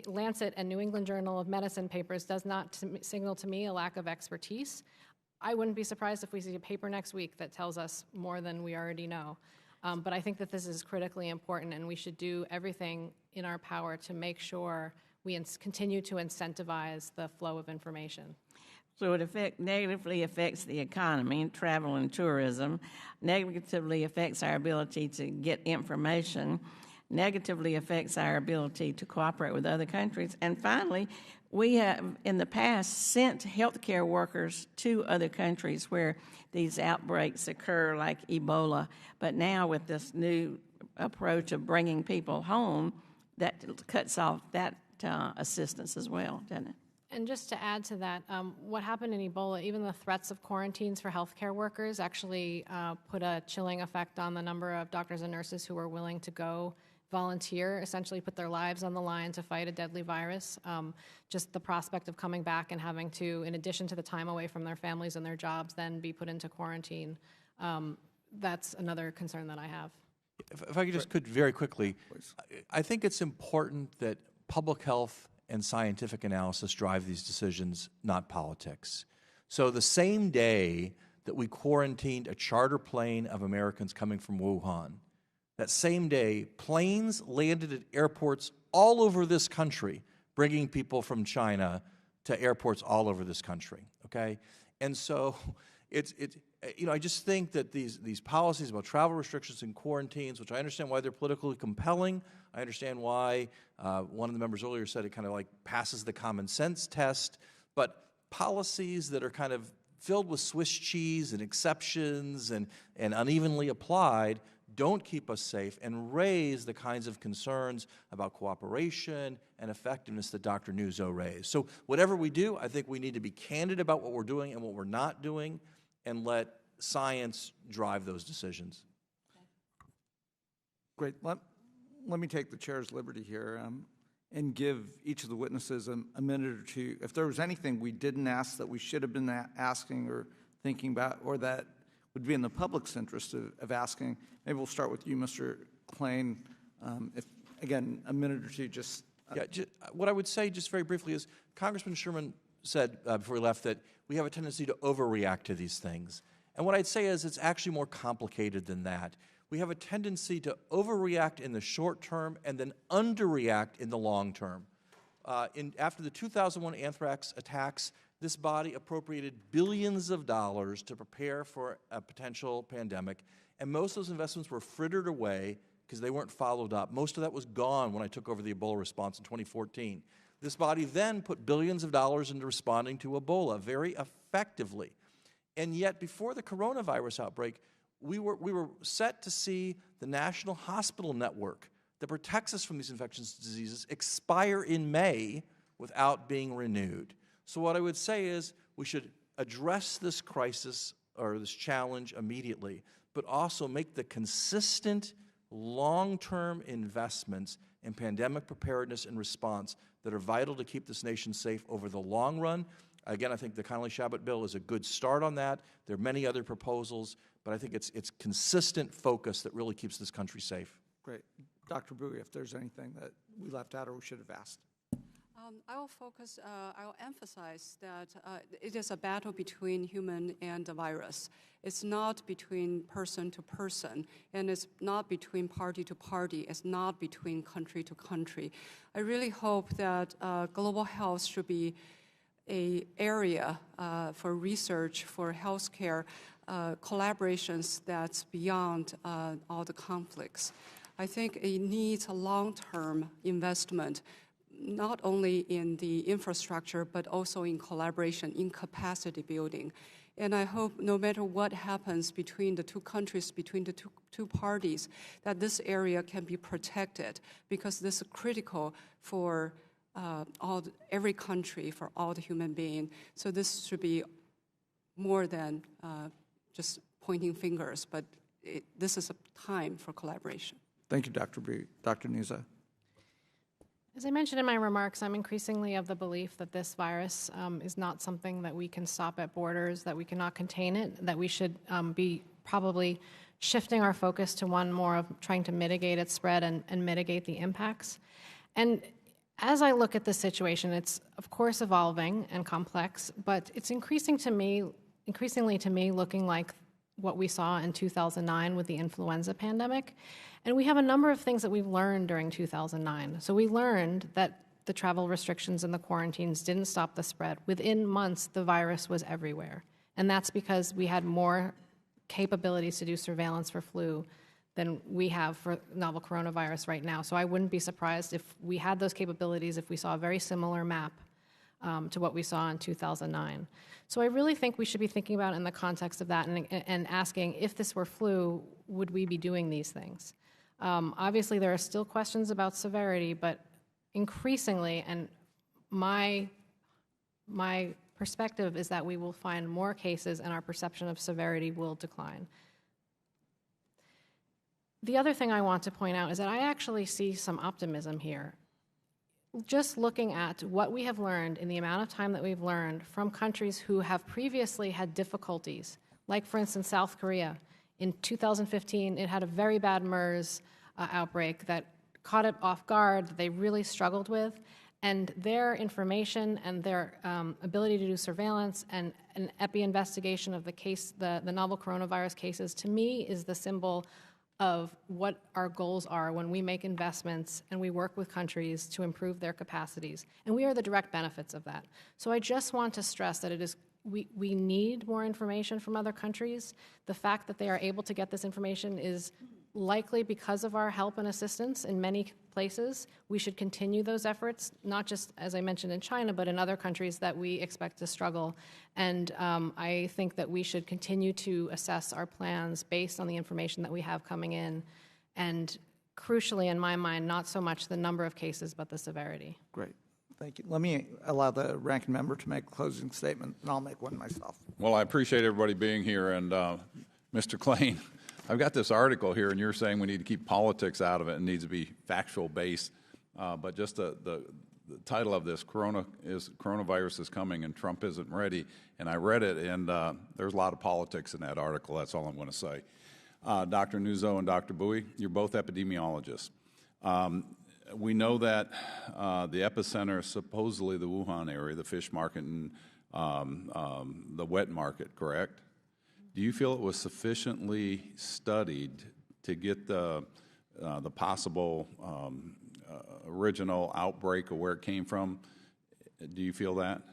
Lancet and New England Journal of Medicine papers does not signal to me a lack of expertise. I wouldn't be surprised if we see a paper next week that tells us more than we already know. But I think that this is critically important, and we should do everything in our power to make sure we continue to incentivize the flow of information. So it negatively affects the economy, travel and tourism, negatively affects our ability to get information, negatively affects our ability to cooperate with other countries. And finally, we have in the past sent healthcare workers to other countries where these outbreaks occur, like Ebola. But now with this new approach of bringing people home, that cuts off that assistance as well, doesn't it? And just to add to that, what happened in Ebola, even the threats of quarantines for healthcare workers actually put a chilling effect on the number of doctors and nurses who were willing to go volunteer, essentially put their lives on the line to fight a deadly virus. Just the prospect of coming back and having to, in addition to the time away from their families and their jobs, then be put into quarantine, that's another concern that I have. If I could very quickly, I think it's important that public health and scientific analysis drive these decisions, not politics. So the same day that we quarantined a charter plane of Americans coming from Wuhan, that same day, planes landed at airports all over this country, bringing people from China to airports all over this country, okay? And so I just think that these policies about travel restrictions and quarantines, which I understand why they're politically compelling, I understand why one of the members earlier said it kind of like passes the common sense test, but policies that are kind of filled with Swiss cheese and exceptions and unevenly applied don't keep us safe and raise the kinds of concerns about cooperation and effectiveness that Dr. Nuzzo raised. So whatever we do, I think we need to be candid about what we're doing and what we're not doing and let science drive those decisions. Great. Let me take the chair's liberty here and give each of the witnesses a minute or two. If there was anything we didn't ask that we should have been asking or thinking about, or that would be in the public's interest of asking, maybe we'll start with you, Mr. Klain. If, again, a minute or two, just... what I would say just very briefly is Congressman Sherman said before he left that we have a tendency to overreact to these things. And what I'd say is it's actually more complicated than that. We have a tendency to overreact in the short term and then underreact in the long term. After the 2001 anthrax attacks, this body appropriated billions of dollars to prepare for a potential pandemic, and most of those investments were frittered away because they weren't followed up. Most of that was gone when I took over the Ebola response in 2014. This body then put billions of dollars into responding to Ebola very effectively. And yet, before the coronavirus outbreak, we were set to see the National Hospital Network that protects us from these infectious diseases expire in May without being renewed. So what I would say is we should address this crisis or this challenge immediately, but also make the consistent long-term investments in pandemic preparedness and response that are vital to keep this nation safe over the long run. Again, I think the Connolly-Shabbat bill is a good start on that. There are many other proposals, but I think it's consistent focus that really keeps this country safe. Great. Dr. Bowie, if there's anything that we left out or we should have asked. I will emphasize that it is a battle between human and the virus. It's not between person to person, and it's not between party to party. It's not between country to country. I really hope that global health should be an area for research, for healthcare, collaborations that's beyond all the conflicts. I think it needs a long-term investment, not only in the infrastructure, but also in collaboration, in capacity building. And I hope no matter what happens between the two countries, between the two parties, that this area can be protected, because this is critical for every country, for all the human beings. So this should be more than just pointing fingers, but this is a time for collaboration. Thank you, Dr. Bowie. Dr. Nuzzo. As I mentioned in my remarks, I'm increasingly of the belief that this virus is not something that we can stop at borders, that we cannot contain it, that we should be probably shifting our focus to one more of trying to mitigate its spread and mitigate the impacts. And as I look at the situation, it's of course evolving and complex, but it's increasingly to me looking like what we saw in 2009 with the influenza pandemic. And we have a number of things that we've learned during 2009. So we learned that the travel restrictions and the quarantines didn't stop the spread. Within months, the virus was everywhere. And that's because we had more capabilities to do surveillance for flu than we have for novel coronavirus right now. So I wouldn't be surprised if we had those capabilities, if we saw a very similar map to what we saw in 2009. So I really think we should be thinking about it in the context of that and asking, if this were flu, would we be doing these things? Obviously, there are still questions about severity, but increasingly, and my perspective is that we will find more cases and our perception of severity will decline. The other thing I want to point out is that I actually see some optimism here. Just looking at what we have learned in the amount of time that we've learned from countries who have previously had difficulties, like, for instance, South Korea. In 2015, it had a very bad MERS outbreak that caught it off guard, that they really struggled with, and their information and their ability to do surveillance and an epi-investigation of the novel coronavirus cases, to me, is the symbol of what our goals are when we make investments and we work with countries to improve their capacities. And we are the direct benefits of that. So I just want to stress that we need more information from other countries. The fact that they are able to get this information is likely because of our help and assistance in many places. We should continue those efforts, not just, as I mentioned, in China, but in other countries that we expect to struggle. And I think that we should continue to assess our plans based on the information that we have coming in. And crucially, in my mind, not so much the number of cases, but the severity. Great. Thank you. Let me allow the ranking member to make a closing statement, and I'll make one myself. Well, I appreciate everybody being here. And Mr. Klain, I've got this article here, and you're saying we need to keep politics out of it and needs to be factual based. But just the title of this, Coronavirus is coming and Trump isn't ready. And I read it, and there's a lot of politics in that article. That's all I'm going to say. Dr. Nuzzo and Dr. Bowie, you're both epidemiologists. We know that the epicenter is supposedly the Wuhan area, the fish market and the wet market, correct? Do you feel it was sufficiently studied to get the possible original outbreak or where it came from? Do you feel that?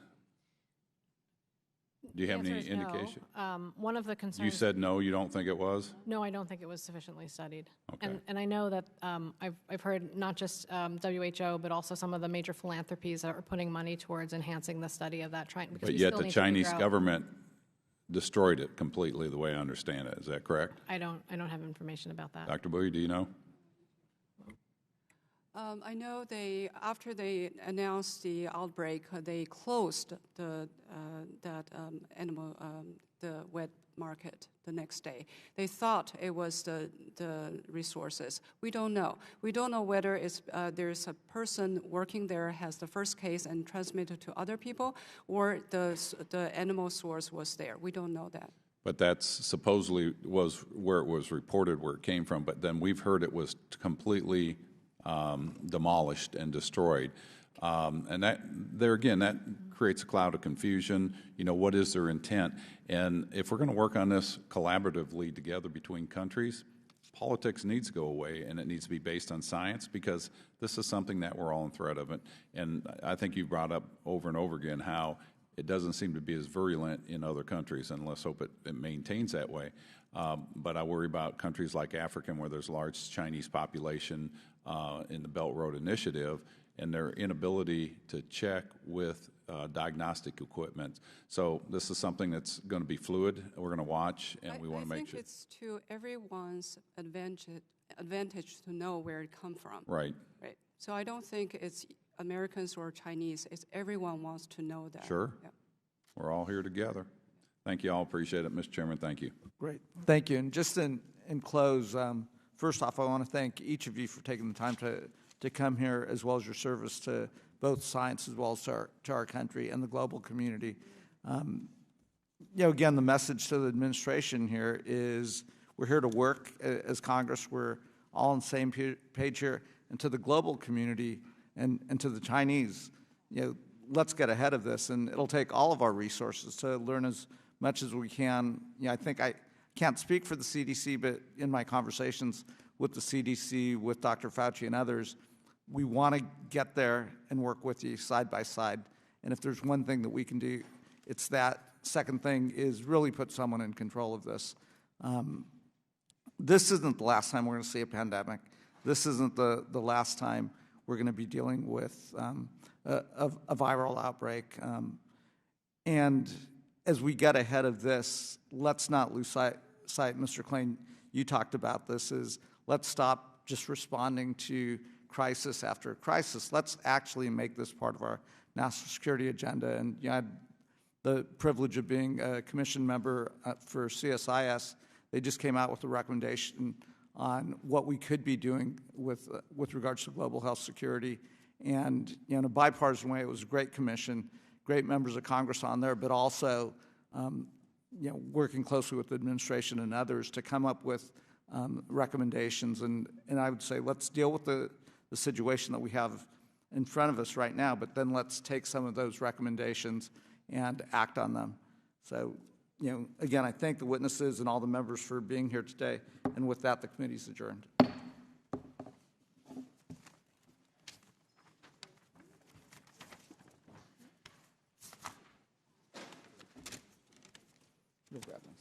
Do you have any indication? No. One of the concerns. You said no, you don't think it was? No, I don't think it was sufficiently studied. Okay. And I know that I've heard not just WHO, but also some of the major philanthropies that are putting money towards enhancing the study of that. But yet the Chinese government destroyed it completely, the way I understand it. Is that correct? I don't have information about that. Dr. Bowie, do you know? I know after they announced the outbreak, they closed the wet market the next day. They thought it was the resources. We don't know. We don't know whether there's a person working there has the first case and transmitted to other people, or the animal source was there. We don't know that. But that's supposedly was where it was reported, where it came from. But then we've heard it was completely demolished and destroyed. And that creates a cloud of confusion. You know, what is their intent? And if we're going to work on this collaboratively together between countries, politics needs to go away, and it needs to be based on science, because this is something that we're all in threat of. And I think you brought up over and over again how it doesn't seem to be as virulent in other countries, and let's hope it maintains that way. But I worry about countries like Africa, where there's a large Chinese population in the Belt Road Initiative, and their inability to check with diagnostic equipment. So this is something that's going to be fluid. We're going to watch, and we want to make sure. I think it's to everyone's advantage to know where it comes from. Right. Right. So I don't think it's Americans or Chinese. It's everyone wants to know that. Sure. Yeah. We're all here together. Thank you all. Appreciate it, Mr. Chairman. Thank you. Great. Thank you. And just in close, first off, I want to thank each of you for taking the time to come here, as well as your service to both science as well as to our country and the global community. Again, the message to the administration here is we're here to work as Congress. We're all on the same page here. And to the global community and to the Chinese, let's get ahead of this. And it'll take all of our resources to learn as much as we can. I think I can't speak for the CDC, but in my conversations with the CDC, with Dr. Fauci and others, we want to get there and work with you side by side. And if there's one thing that we can do, it's that. Second thing is really put someone in control of this. This isn't the last time we're going to see a pandemic. This isn't the last time we're going to be dealing with a viral outbreak. And as we get ahead of this, let's not lose sight. Mr. Klain, you talked about this, is let's stop just responding to crisis after crisis. Let's actually make this part of our national security agenda. And I had the privilege of being a commission member for CSIS. They just came out with a recommendation on what we could be doing with regards to global health security. And in a bipartisan way, it was a great commission, great members of Congress on there, but also working closely with the administration and others to come up with recommendations. And I would say let's deal with the situation that we have in front of us right now, but then let's take some of those recommendations and act on them. So, again, I thank the witnesses and all the members for being here today. And with that, the committee is adjourned. You'll grab this.